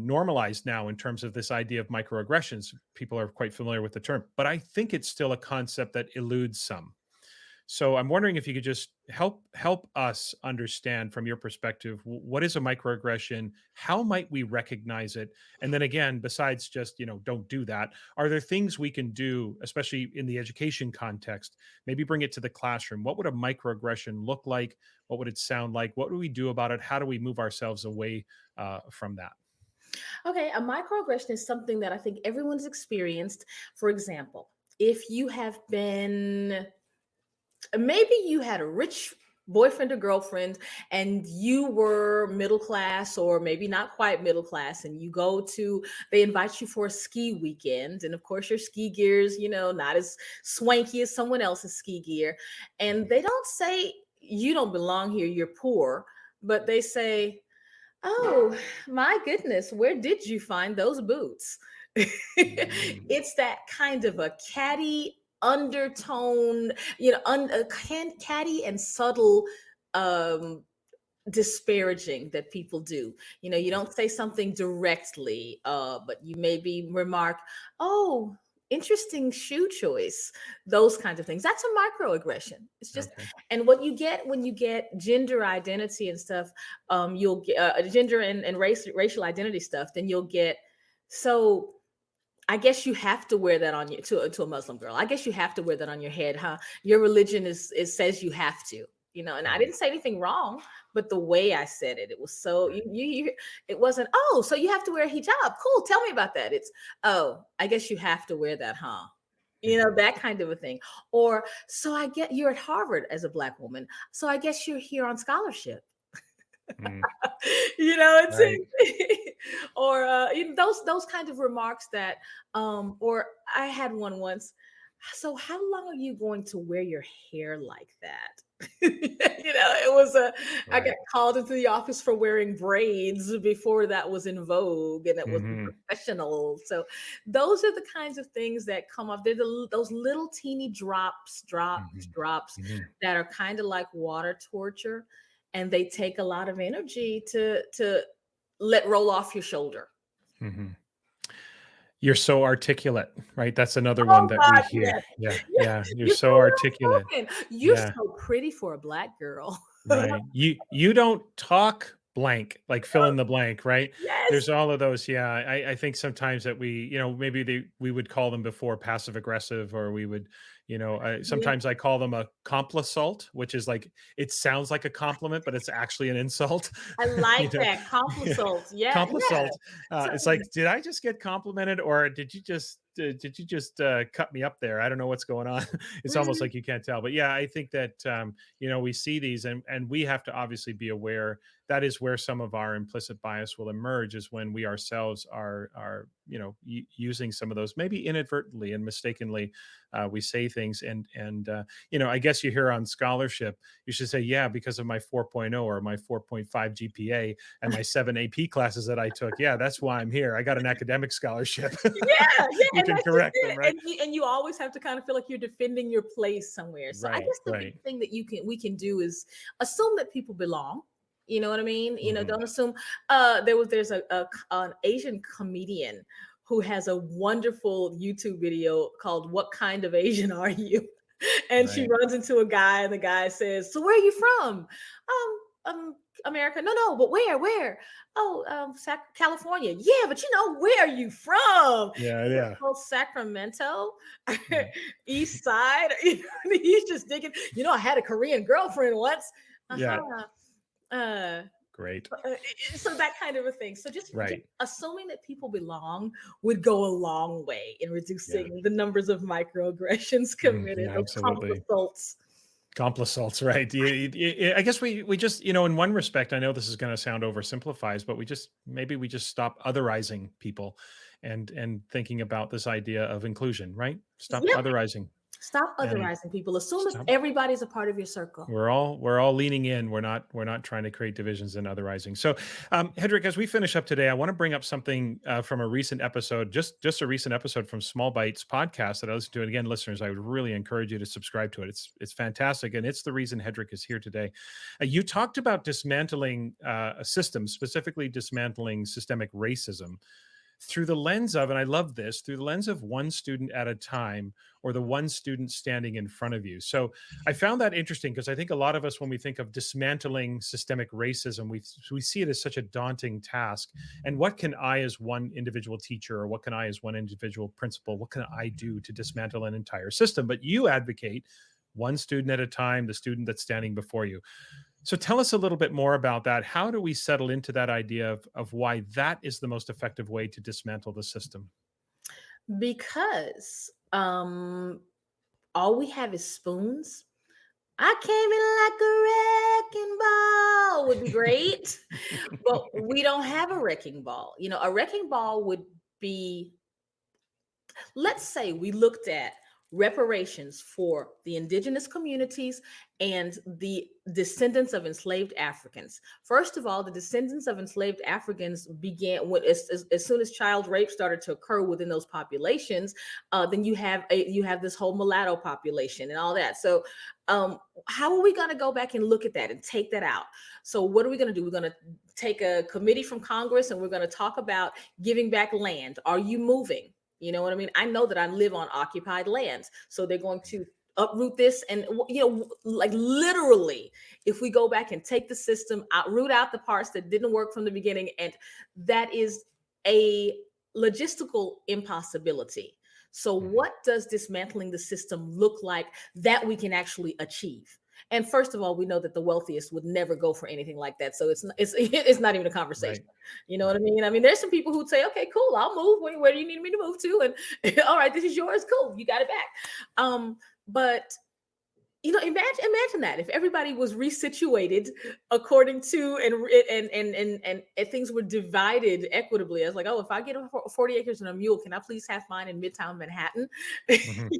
normalized now in terms of this idea of microaggressions. People are quite familiar with the term, but I think it's still a concept that eludes some. So I'm wondering if you could just help us understand from your perspective, what is a microaggression? How might we recognize it? And then again, besides just, don't do that, are there things we can do, especially in the education context, maybe bring it to the classroom? What would a microaggression look like? What would it sound like? What do we do about it? How do we move ourselves away from that? Okay, a microaggression is something that I think everyone's experienced. For example, if you have been, maybe you had a rich boyfriend or girlfriend and you were middle class or maybe not quite middle class, and you go to, they invite you for a ski weekend, and of course your ski gear's, not as swanky as someone else's ski gear, and they don't say you don't belong here, you're poor, but they say, oh my goodness, where did you find those boots? It's that kind of a catty undertone, catty and subtle um disparaging that people do. You don't say something directly, but you maybe remark, oh, interesting shoe choice, those kinds of things. That's a microaggression. It's just, Okay. and what you get when you get gender identity and stuff, you'll get gender and racial identity stuff, then you'll get, so I guess you have to wear that on you, to a Muslim girl. I guess you have to wear that on your head, huh? Your religion says you have to, and I didn't say anything wrong, but the way I said it, it was so it wasn't, oh, so you have to wear a hijab. Cool. Tell me about that. It's, oh, I guess you have to wear that, huh? That kind of a thing. Or, so I get, you're at Harvard as a Black woman, so I guess you're here on scholarship. Mm. It's Right. or those kind of remarks that, or I had one once, so how long are you going to wear your hair like that? It was I got Right. called into the office for wearing braids before that was in vogue and it was Hmm. professional. So those are the kinds of things that come up. They're those little teeny drops Hmm. that are kind of like water torture, and they take a lot of energy to let roll off your shoulder. Hmm. You're so articulate, right? That's another one Oh that we God, hear. yes. Yeah, Yeah, yeah. You're you're so so well articulate. spoken. You're Yeah, so pretty for a Black girl. right. You don't talk blank, like fill in the blank, right? Yes. There's all of those. Yeah, I think sometimes that we, maybe we would call them before passive aggressive, or we would, Yeah. sometimes I call them a complisalt, which is like it sounds like a compliment, but it's actually an insult. I you like know, that. yeah. Complisalt. Yeah, yeah. Complisalt. So It's like, did I just get complimented, or did you just cut me up there? I don't know what's going on. It's almost mhm. like you can't tell. But yeah, I think that we see these, and we have to obviously be aware. That is where some of our implicit bias will emerge, is when we ourselves are using some of those, maybe inadvertently and mistakenly. We say things, and I guess you hear on scholarship, you should say, yeah, because of my 4.0 or my 4.5 GPA and my 7 AP classes that I took. Yeah, that's why I'm here. I got an academic scholarship. Yeah, yeah, You and can that's just correct them, it. right? And you always have to kind of feel like you're defending your place somewhere. So I Right, guess the big right. thing that we can do is assume that people belong. You know what I mean? Mhm. Don't assume. There's an Asian comedian who has a wonderful YouTube video called "What Kind of Asian Are You?" And she Right. runs into a guy, and the guy says, "So where are you from?" America. No, no, but where? Oh, California. Yeah, but where are you from? Yeah, yeah. Oh, Sacramento, Mm. East Side. He's just digging. I had a Korean girlfriend once. Yeah, Uh-huh. Uh, great. so that kind of a thing. So just Right. assuming that people belong would go a long way in Yeah. reducing the numbers of microaggressions committed, Yeah, those absolutely. complissalts. Complissalts, right? I guess we just, in one respect, I know this is going to sound oversimplifies, but maybe we just stop otherizing people, and thinking about this idea of inclusion, right? Stop Yep. otherizing Stop and otherizing people. Assume that stop. everybody's a part of your circle. We're all leaning in. We're not trying to create divisions and otherizing. So, Hedrick, as we finish up today, I want to bring up something from a recent episode, just a recent episode from Small Bites podcast that I listened to. And again, listeners, I would really encourage you to subscribe to it. It's fantastic, and it's the reason Hedrick is here today. You talked about dismantling a system, specifically dismantling systemic racism, through the lens of, and I love this, through the lens of one student at a time, or the one student standing in front of you. So I found that interesting, because I think a lot of us, when we think of dismantling systemic racism, we see it as such a daunting task. And what can I, as one individual teacher, or what can I, as one individual principal, what can I do to dismantle an entire system? But you advocate one student at a time, the student that's standing before you. So tell us a little bit more about that. How do we settle into that idea of why that is the most effective way to dismantle the system? Because all we have is spoons. I came in like a wrecking ball would be great, but we don't have a wrecking ball. A wrecking ball would be, let's say we looked at reparations for the indigenous communities and the descendants of enslaved Africans. First of all, the descendants of enslaved Africans began when, as soon as child rape started to occur within those populations. Then you have this whole mulatto population and all that. So how are we going to go back and look at that and take that out? So what are we going to do? We're going to take a committee from Congress and we're going to talk about giving back land. Are you moving? You know what I mean? I know that I live on occupied lands. So they're going to uproot this. And, like literally, if we go back and take the system out, root out the parts that didn't work from the beginning, and that is a logistical impossibility. So what does dismantling the system look like that we can actually achieve? And first of all, we know that the wealthiest would never go for anything like that. So it's not even a conversation. Right. You know what I mean? I mean, there's some people who'd say, okay, cool, I'll move. Where do you need me to move to? And all right, this is yours. Cool. You got it back. But imagine that if everybody was resituated according to and things were divided equitably. I was like, oh, if I get 40 acres and a mule, can I please have mine in Midtown Manhattan? Mhm.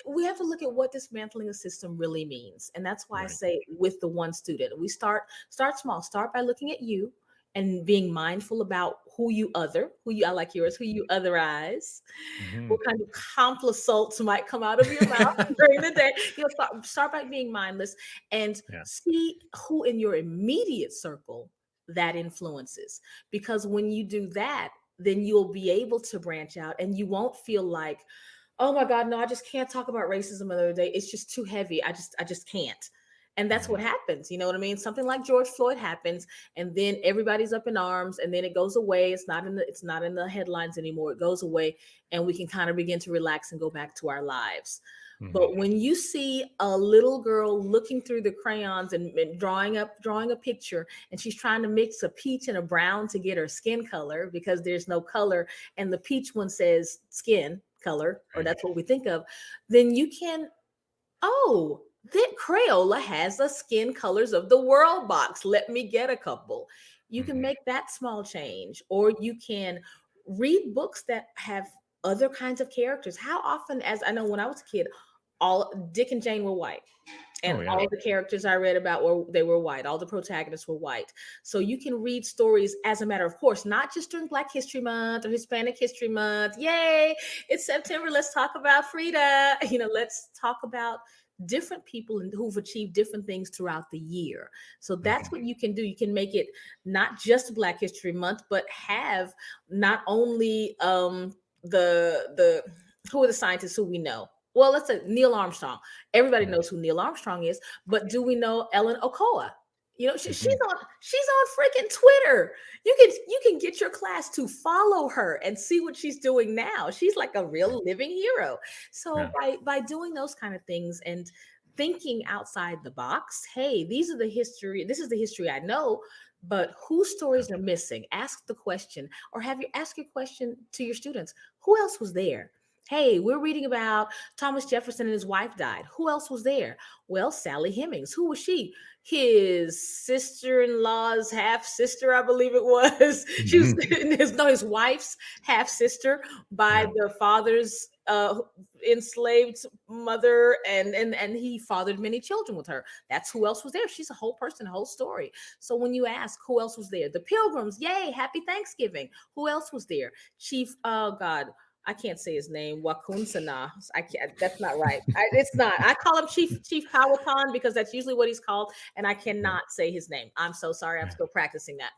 We have to look at what dismantling a system really means, and that's why I Right. say with the one student, we start small. Start by looking at you and being mindful about who you I like yours, who you otherize, Mhm. what kind of complissalts might come out of your mouth during the day. Start by being mindless and Yeah. see who in your immediate circle that influences. Because when you do that, then you'll be able to branch out and you won't feel like, oh my God, no, I just can't talk about racism another day. It's just too heavy. I just can't. And that's what happens. You know what I mean? Something like George Floyd happens, and then everybody's up in arms, and then it goes away. It's not in the headlines anymore. It goes away, and we can kind of begin to relax and go back to our lives. Mhm. But when you see a little girl looking through the crayons and drawing a picture, and she's trying to mix a peach and a brown to get her skin color because there's no color, and the peach one says skin color, or Right. that's what we think of, then you can, oh, that Crayola has the skin colors of the world box. Let me get a couple. You can Mhm. make that small change, or you can read books that have other kinds of characters. How often, as I know when I was a kid, all Dick and Jane were white. And Oh, yeah. all the characters I read about were white. All the protagonists were white. So you can read stories as a matter of course, not just during Black History Month or Hispanic History Month. Yay, it's September. Let's talk about Frida. Let's talk about different people who've achieved different things throughout the year. So that's what you can do. You can make it not just Black History Month, but have not only the who are the scientists who we know. Well, let's say Neil Armstrong. Everybody knows who Neil Armstrong is, but do we know Ellen Okoa? She's on freaking Twitter. You can get your class to follow her and see what she's doing now. She's like a real living hero. So Yeah. by doing those kind of things and thinking outside the box, hey, this is the history I know, but whose stories are missing? Ask the question, or have you ask your question to your students. Who else was there? Hey, we're reading about Thomas Jefferson and his wife died. Who else was there? Well, Sally Hemings. Who was she? His sister-in-law's half sister, I believe it was. She was his wife's half sister by Yeah. the father's enslaved mother, and he fathered many children with her. That's who else was there. She's a whole person, a whole story. So when you ask who else was there, the Pilgrims, yay, happy Thanksgiving. Who else was there? Chief, oh God, I can't say his name. Wakunsana. I can't. That's not right. It's not. I call him Chief Powhatan because that's usually what he's called, and I cannot say his name. I'm so sorry. I'm still practicing that.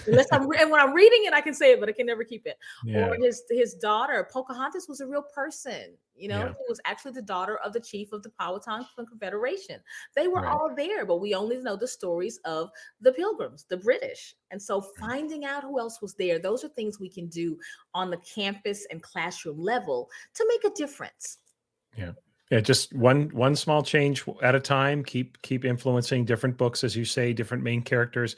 And when I'm reading it, I can say it, but I can never keep it. Yeah. Or his daughter, Pocahontas, was a real person. Yeah. She was actually the daughter of the chief of the Powhatan Confederation. They were Right. all there, but we only know the stories of the Pilgrims, the British. And so finding out who else was there, those are things we can do on the campus and classroom level to make a difference. Yeah. Yeah, just one small change at a time. Keep influencing different books, as you say, different main characters,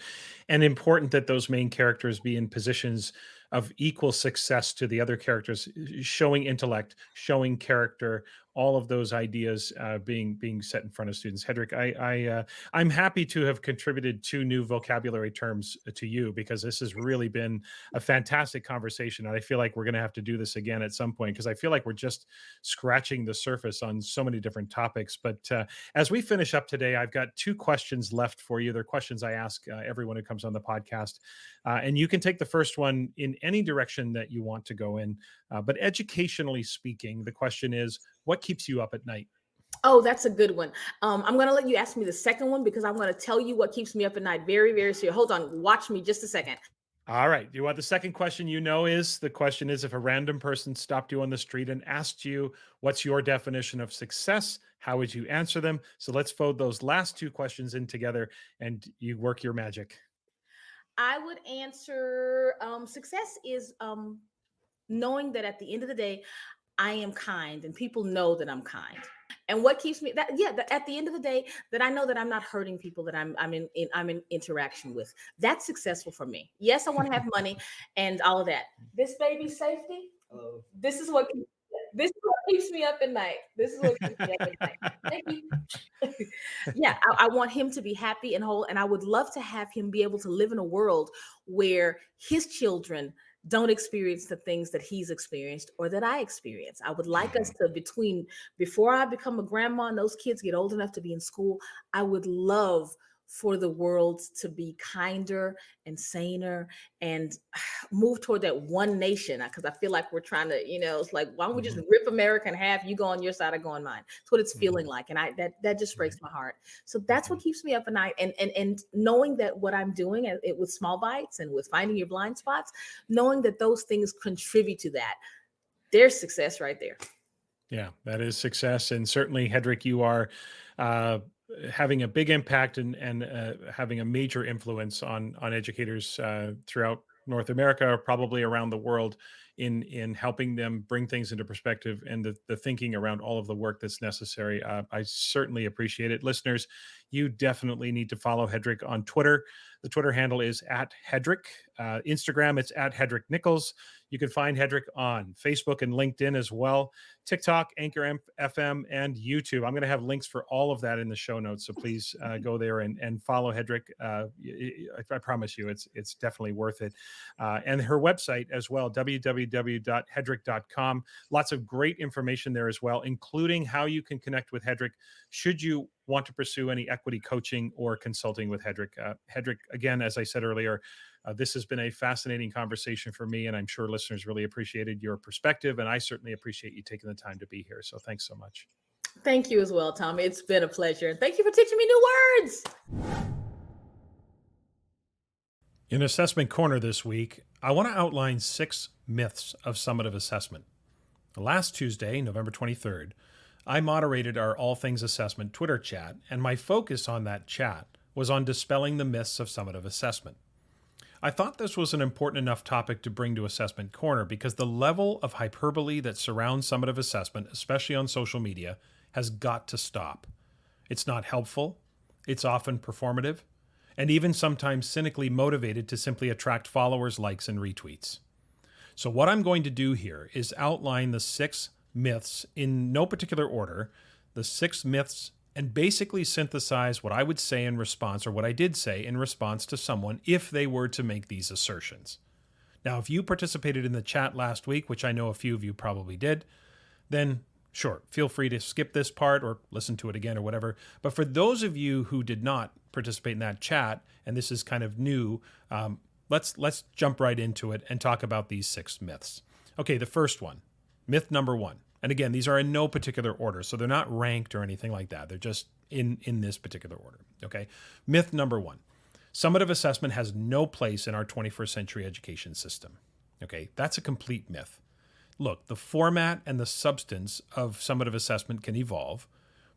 and important that those main characters be in positions of equal success to the other characters, showing intellect, showing character, all of those ideas being set in front of students. Hedrick, I'm happy to have contributed 2 new vocabulary terms to you, because this has really been a fantastic conversation, and I feel like we're going to have to do this again at some point, because I feel like we're just scratching the surface on so many different topics. But as we finish up today, I've got 2 questions left for you. They're questions I ask everyone who comes on the podcast. And you can take the first one in any direction that you want to go in. But educationally speaking, the question is, what keeps you up at night? Oh, that's a good one. I'm going to let you ask me the second one because I'm going to tell you what keeps me up at night. Very, very serious. Hold on. Watch me just a second. All right. You want the second question? The question is, if a random person stopped you on the street and asked you, what's your definition of success? How would you answer them? So let's fold those last 2 questions in together and you work your magic. I would answer success is knowing that at the end of the day, I am kind and people know that I'm kind. And what keeps me at the end of the day, that I know that I'm not hurting people that I'm in interaction with. That's successful for me. Yes, I want to have money and all of that. This baby's safety. Hello. This is what keeps me up at night. This is what keeps me up at night. Thank you. Yeah, I want him to be happy and whole, and I would love to have him be able to live in a world where his children don't experience the things that he's experienced or that I experience. I would like us to, before I become a grandma and those kids get old enough to be in school, I would love for the world to be kinder and saner and move toward that one nation. Because I feel like we're trying to, it's like, why don't we just rip America in half? You go on your side, I go on mine. That's what it's feeling like. And that just breaks my heart. So that's what keeps me up at night. And knowing that what I'm doing with Small Bites and with Finding Your Blind Spots, knowing that those things contribute to that, there's success right there. Yeah, that is success. And certainly, Hedrick, you are having a big impact and having a major influence on educators throughout North America, or probably around the world, in helping them bring things into perspective and the thinking around all of the work that's necessary. I certainly appreciate it. Listeners, you definitely need to follow Hedrick on Twitter. The Twitter handle is @Hedrick. Instagram, it's @Hedreich Nichols. You can find Hedrick on Facebook and LinkedIn as well, TikTok, Anchor FM, and YouTube. I'm going to have links for all of that in the show notes, so please go there and follow Hedrick. I promise you, it's definitely worth it. And her website as well, www.hedrick.com. Lots of great information there as well, including how you can connect with Hedrick should you want to pursue any equity coaching or consulting with Hedrick. Hedrick, again, as I said earlier, this has been a fascinating conversation for me, and I'm sure listeners really appreciated your perspective, and I certainly appreciate you taking the time to be here. So thanks so much. Thank you as well, Tom. It's been a pleasure. And thank you for teaching me new words. In Assessment Corner this week, I want to outline 6 myths of summative assessment. Last Tuesday, November 23rd, I moderated our All Things Assessment Twitter chat, and my focus on that chat was on dispelling the myths of summative assessment. I thought this was an important enough topic to bring to Assessment Corner because the level of hyperbole that surrounds summative assessment, especially on social media, has got to stop. It's not helpful, it's often performative, and even sometimes cynically motivated to simply attract followers, likes, and retweets. So what I'm going to do here is outline the 6 myths in no particular order, the 6 myths, and basically synthesize what I would say in response, or what I did say in response to someone if they were to make these assertions. Now, if you participated in the chat last week, which I know a few of you probably did, then sure, feel free to skip this part or listen to it again or whatever. But for those of you who did not participate in that chat, and this is kind of new, let's jump right into it and talk about these 6 myths. Okay, the first one, myth number 1. And again, these are in no particular order, so they're not ranked or anything like that. They're just in this particular order, okay? Myth number 1, summative assessment has no place in our 21st century education system, okay? That's a complete myth. Look, the format and the substance of summative assessment can evolve,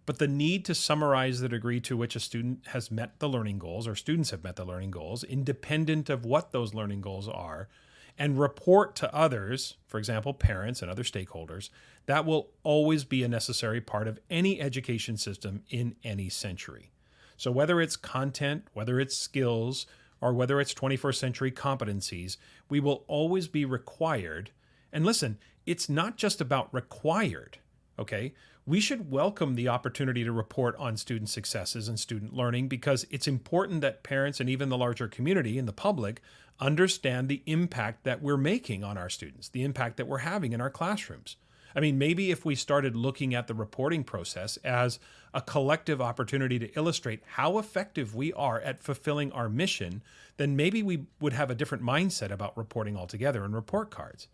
but the need to summarize the degree to which a student has met the learning goals, or students have met the learning goals, independent of what those learning goals are, and report to others, for example, parents and other stakeholders, that will always be a necessary part of any education system in any century. So whether it's content, whether it's skills, or whether it's 21st century competencies, we will always be required. And listen, it's not just about required, okay? We should welcome the opportunity to report on student successes and student learning because it's important that parents and even the larger community and the public understand the impact that we're making on our students, the impact that we're having in our classrooms. I mean, maybe if we started looking at the reporting process as a collective opportunity to illustrate how effective we are at fulfilling our mission, then maybe we would have a different mindset about reporting altogether and report cards.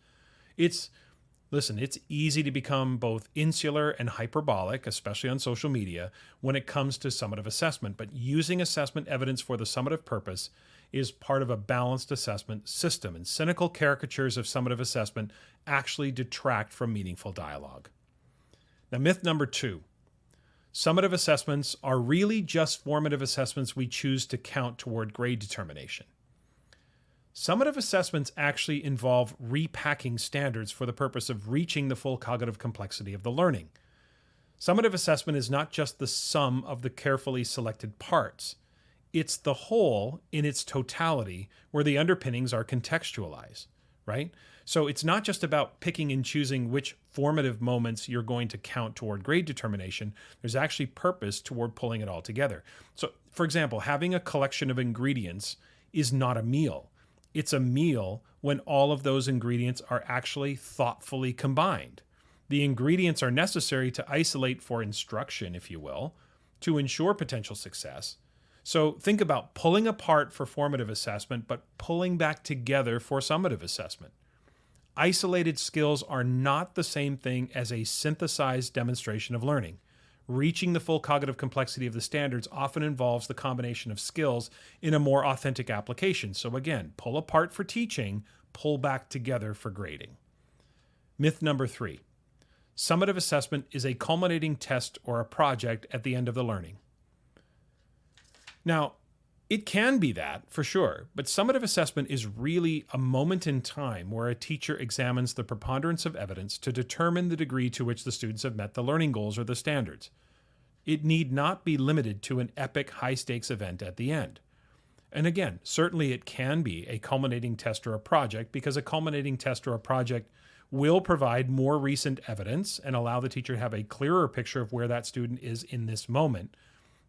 Listen, it's easy to become both insular and hyperbolic, especially on social media, when it comes to summative assessment, but using assessment evidence for the summative purpose is part of a balanced assessment system, and cynical caricatures of summative assessment actually detract from meaningful dialogue. Now, myth number 2, summative assessments are really just formative assessments we choose to count toward grade determination. Summative assessments actually involve repacking standards for the purpose of reaching the full cognitive complexity of the learning. Summative assessment is not just the sum of the carefully selected parts. It's the whole in its totality where the underpinnings are contextualized, right? So it's not just about picking and choosing which formative moments you're going to count toward grade determination. There's actually purpose toward pulling it all together. So, for example, having a collection of ingredients is not a meal. It's a meal when all of those ingredients are actually thoughtfully combined. The ingredients are necessary to isolate for instruction, if you will, to ensure potential success. So think about pulling apart for formative assessment, but pulling back together for summative assessment. Isolated skills are not the same thing as a synthesized demonstration of learning. Reaching the full cognitive complexity of the standards often involves the combination of skills in a more authentic application. So again, pull apart for teaching, pull back together for grading. Myth number 3, summative assessment is a culminating test or a project at the end of the learning. Now, it can be that, for sure, but summative assessment is really a moment in time where a teacher examines the preponderance of evidence to determine the degree to which the students have met the learning goals or the standards. It need not be limited to an epic high-stakes event at the end. And again, certainly it can be a culminating test or a project because a culminating test or a project will provide more recent evidence and allow the teacher to have a clearer picture of where that student is in this moment.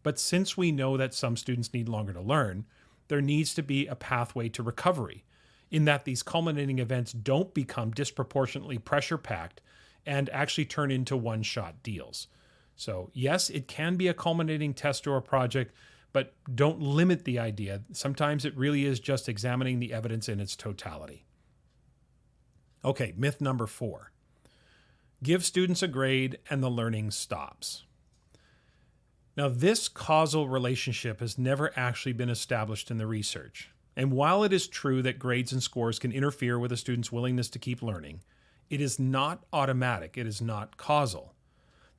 But since we know that some students need longer to learn, there needs to be a pathway to recovery in that these culminating events don't become disproportionately pressure-packed and actually turn into one-shot deals. So yes, it can be a culminating test or a project, but don't limit the idea. Sometimes it really is just examining the evidence in its totality. Okay, myth number 4. Give students a grade and the learning stops. Now, this causal relationship has never actually been established in the research. And while it is true that grades and scores can interfere with a student's willingness to keep learning, it is not automatic. It is not causal.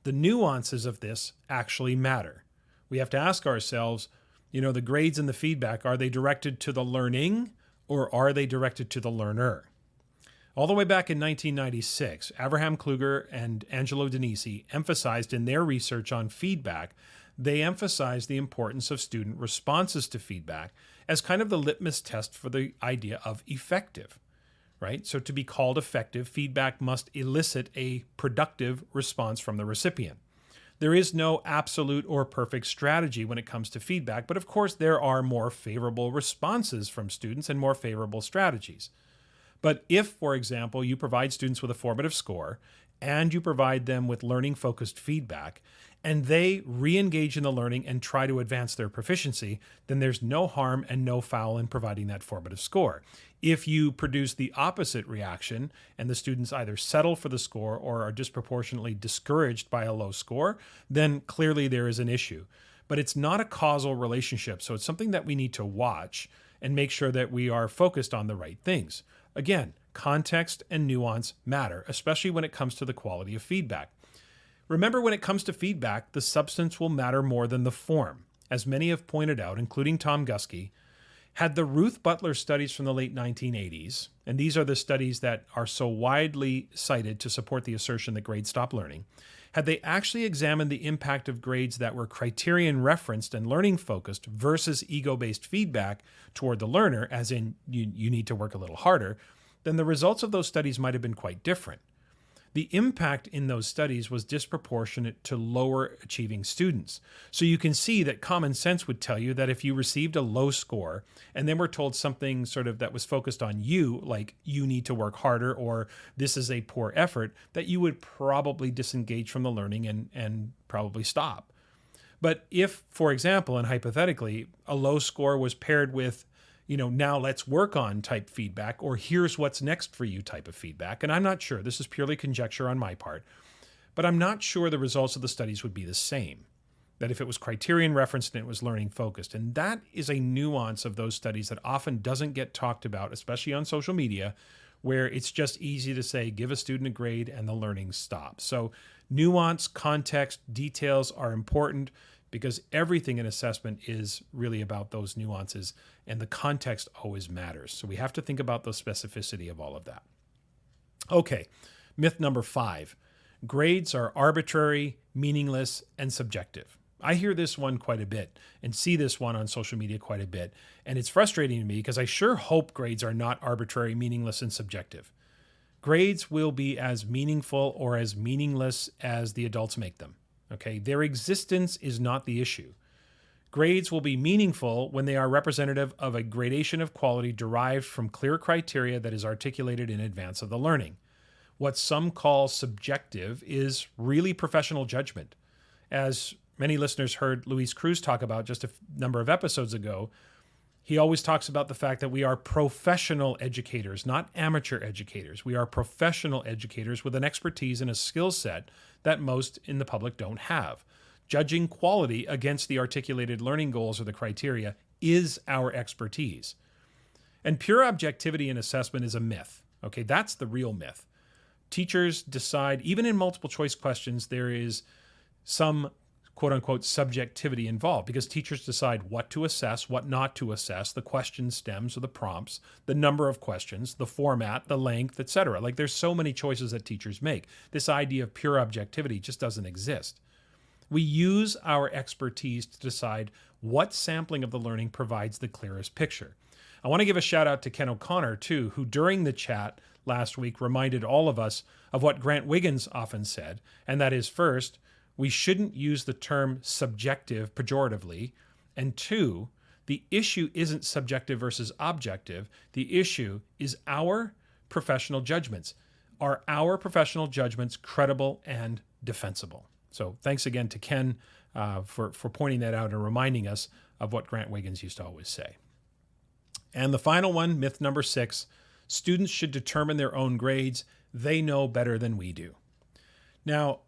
The nuances of this actually matter. We have to ask ourselves, the grades and the feedback, are they directed to the learning or are they directed to the learner? All the way back in 1996, Abraham Kluger and Angelo Denisi emphasized in their research on feedback, they emphasized the importance of student responses to feedback as kind of the litmus test for the idea of effective, right? So to be called effective, feedback must elicit a productive response from the recipient. There is no absolute or perfect strategy when it comes to feedback, but of course there are more favorable responses from students and more favorable strategies. But if, for example, you provide students with a formative score and you provide them with learning-focused feedback, and they re-engage in the learning and try to advance their proficiency, then there's no harm and no foul in providing that formative score. If you produce the opposite reaction and the students either settle for the score or are disproportionately discouraged by a low score, then clearly there is an issue. But it's not a causal relationship, so it's something that we need to watch and make sure that we are focused on the right things. Again, context and nuance matter, especially when it comes to the quality of feedback. Remember, when it comes to feedback, the substance will matter more than the form. As many have pointed out, including Tom Guskey, Had the Ruth Butler studies from the late 1980s, and these are the studies that are so widely cited to support the assertion that grades stop learning, had they actually examined the impact of grades that were criterion referenced and learning focused versus ego-based feedback toward the learner, as in you need to work a little harder, then the results of those studies might have been quite different. The impact in those studies was disproportionate to lower achieving students. So you can see that common sense would tell you that if you received a low score and then were told something sort of that was focused on you, like you need to work harder or this is a poor effort, that you would probably disengage from the learning and probably stop. But if, for example, and hypothetically, a low score was paired with now let's work on type feedback, or here's what's next for you type of feedback. And I'm not sure, this is purely conjecture on my part, but I'm not sure the results of the studies would be the same. That if it was criterion referenced and it was learning focused. And that is a nuance of those studies that often doesn't get talked about, especially on social media, where it's just easy to say, give a student a grade and the learning stops. So nuance, context, details are important, because everything in assessment is really about those nuances, and the context always matters. So we have to think about the specificity of all of that. Okay, myth number 5. Grades are arbitrary, meaningless, and subjective. I hear this one quite a bit and see this one on social media quite a bit, and it's frustrating to me because I sure hope grades are not arbitrary, meaningless, and subjective. Grades will be as meaningful or as meaningless as the adults make them. Okay, their existence is not the issue. Grades will be meaningful when they are representative of a gradation of quality derived from clear criteria that is articulated in advance of the learning. What some call subjective is really professional judgment. As many listeners heard Luis Cruz talk about just a number of episodes ago, he always talks about the fact that we are professional educators, not amateur educators. We are professional educators with an expertise and a skill set that most in the public don't have. Judging quality against the articulated learning goals or the criteria is our expertise. And pure objectivity in assessment is a myth. Okay, that's the real myth. Teachers decide, even in multiple choice questions, there is some quote unquote subjectivity involved because teachers decide what to assess, what not to assess, the question stems or the prompts, the number of questions, the format, the length, etc. Like there's so many choices that teachers make. This idea of pure objectivity just doesn't exist. We use our expertise to decide what sampling of the learning provides the clearest picture. I want to give a shout out to Ken O'Connor too, who during the chat last week reminded all of us of what Grant Wiggins often said, and that is first, we shouldn't use the term subjective pejoratively. And 2, the issue isn't subjective versus objective. The issue is our professional judgments. Are our professional judgments credible and defensible? So thanks again to Ken for pointing that out and reminding us of what Grant Wiggins used to always say. And the final one, myth number 6, students should determine their own grades. They know better than we do. Now,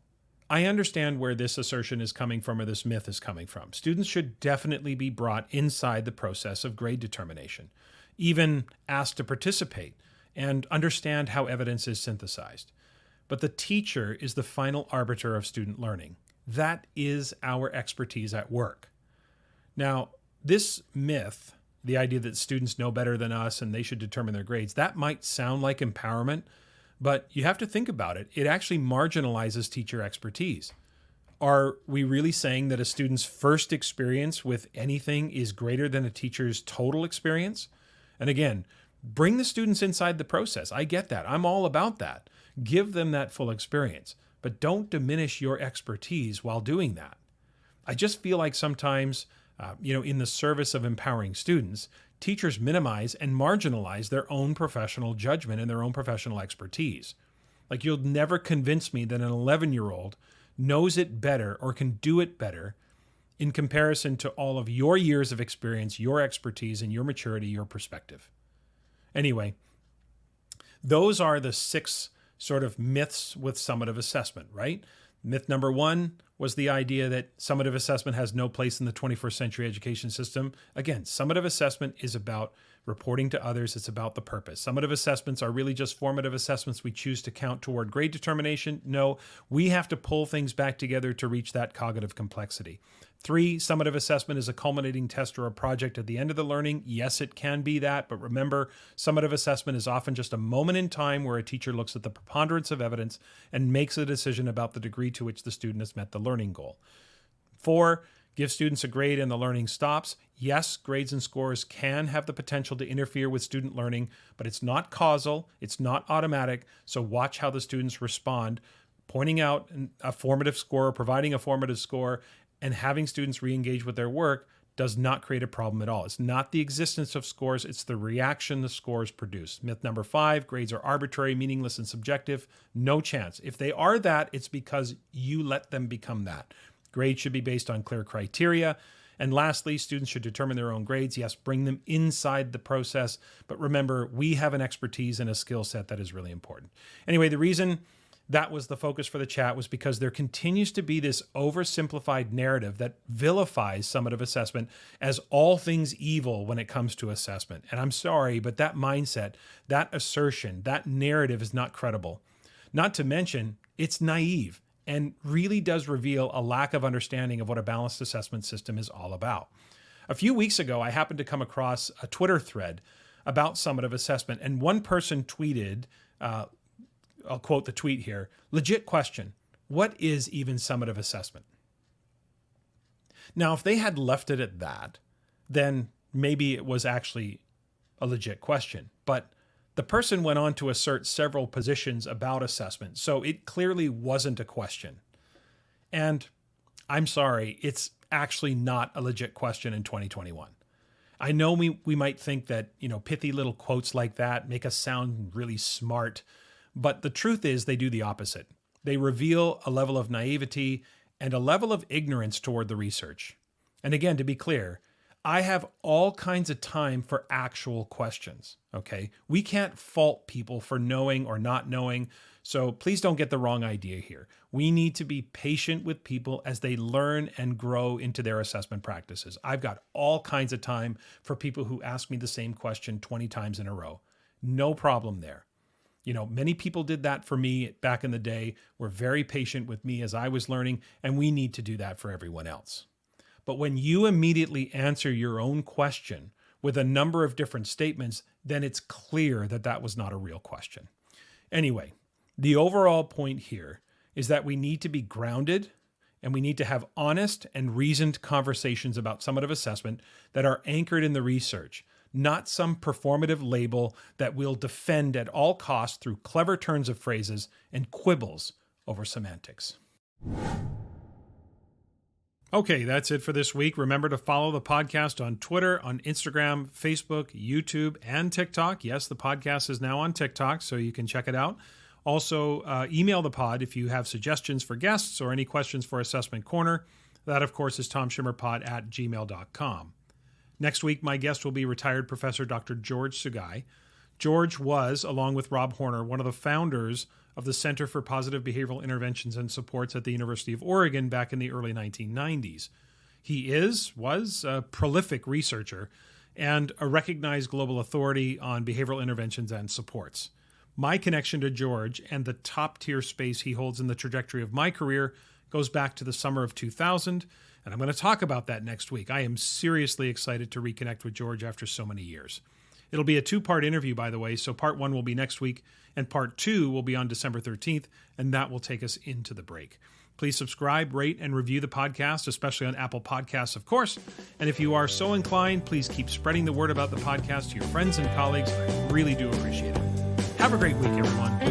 I understand where this assertion is coming from or this myth is coming from. Students should definitely be brought inside the process of grade determination, even asked to participate and understand how evidence is synthesized. But the teacher is the final arbiter of student learning. That is our expertise at work. Now, this myth, the idea that students know better than us and they should determine their grades, that might sound like empowerment, but you have to think about it. It actually marginalizes teacher expertise. Are we really saying that a student's first experience with anything is greater than a teacher's total experience? And again, bring the students inside the process. I get that. I'm all about that. Give them that full experience, but don't diminish your expertise while doing that. I just feel like sometimes, in the service of empowering students, teachers minimize and marginalize their own professional judgment and their own professional expertise. Like you'll never convince me that an 11-year-old knows it better or can do it better in comparison to all of your years of experience, your expertise, and your maturity, your perspective. Anyway, those are the 6 sort of myths with summative assessment, right? Myth number 1, was the idea that summative assessment has no place in the 21st century education system. Again, summative assessment is about reporting to others. It's about the purpose. Summative assessments are really just formative assessments we choose to count toward grade determination. No, we have to pull things back together to reach that cognitive complexity. 3, summative assessment is a culminating test or a project at the end of the learning. Yes, it can be that, but remember, summative assessment is often just a moment in time where a teacher looks at the preponderance of evidence and makes a decision about the degree to which the student has met the learning goal. 4, give students a grade and the learning stops. Yes, grades and scores can have the potential to interfere with student learning, but it's not causal, it's not automatic, so watch how the students respond. Pointing out a formative score or providing a formative score and having students re-engage with their work does not create a problem at all. It's not the existence of scores, it's the reaction the scores produce. Myth number 5, grades are arbitrary, meaningless, and subjective. No chance. If they are that, it's because you let them become that. Grades should be based on clear criteria. And lastly, students should determine their own grades. Yes, bring them inside the process. But remember, we have an expertise and a skill set that is really important. Anyway, the reason that was the focus for the chat was because there continues to be this oversimplified narrative that vilifies summative assessment as all things evil when it comes to assessment. And I'm sorry, but that mindset, that assertion, that narrative is not credible. Not to mention, it's naive and really does reveal a lack of understanding of what a balanced assessment system is all about. A few weeks ago, I happened to come across a Twitter thread about summative assessment, and one person tweeted, I'll quote the tweet here, legit question, what is even summative assessment? Now, if they had left it at that, then maybe it was actually a legit question. But the person went on to assert several positions about assessment, so it clearly wasn't a question. And I'm sorry, it's actually not a legit question in 2021. I know we might think that, pithy little quotes like that make us sound really smart, but the truth is they do the opposite. They reveal a level of naivety and a level of ignorance toward the research. And again, to be clear, I have all kinds of time for actual questions, okay? We can't fault people for knowing or not knowing, so please don't get the wrong idea here. We need to be patient with people as they learn and grow into their assessment practices. I've got all kinds of time for people who ask me the same question 20 times in a row. No problem there. Many people did that for me back in the day, were very patient with me as I was learning, and we need to do that for everyone else. But when you immediately answer your own question with a number of different statements, then it's clear that that was not a real question. Anyway, the overall point here is that we need to be grounded and we need to have honest and reasoned conversations about summative assessment that are anchored in the research, not some performative label that we'll defend at all costs through clever turns of phrases and quibbles over semantics. Okay, that's it for this week. Remember to follow the podcast on Twitter, on Instagram, Facebook, YouTube, and TikTok. Yes, the podcast is now on TikTok, so you can check it out. Also, email the pod if you have suggestions for guests or any questions for Assessment Corner. That, of course, is tomshimmerpod@gmail.com. Next week, my guest will be retired Professor Dr. George Sugai. George was, along with Rob Horner, one of the founders of the Center for Positive Behavioral Interventions and Supports at the University of Oregon back in the early 1990s. He was a prolific researcher and a recognized global authority on behavioral interventions and supports. My connection to George and the top-tier space he holds in the trajectory of my career goes back to the summer of 2000, and I'm going to talk about that next week. I am seriously excited to reconnect with George after so many years. It'll be a 2-part interview, by the way, so part 1 will be next week, and part 2 will be on December 13th, and that will take us into the break. Please subscribe, rate, and review the podcast, especially on Apple Podcasts, of course. And if you are so inclined, please keep spreading the word about the podcast to your friends and colleagues. I really do appreciate it. Have a great week, everyone.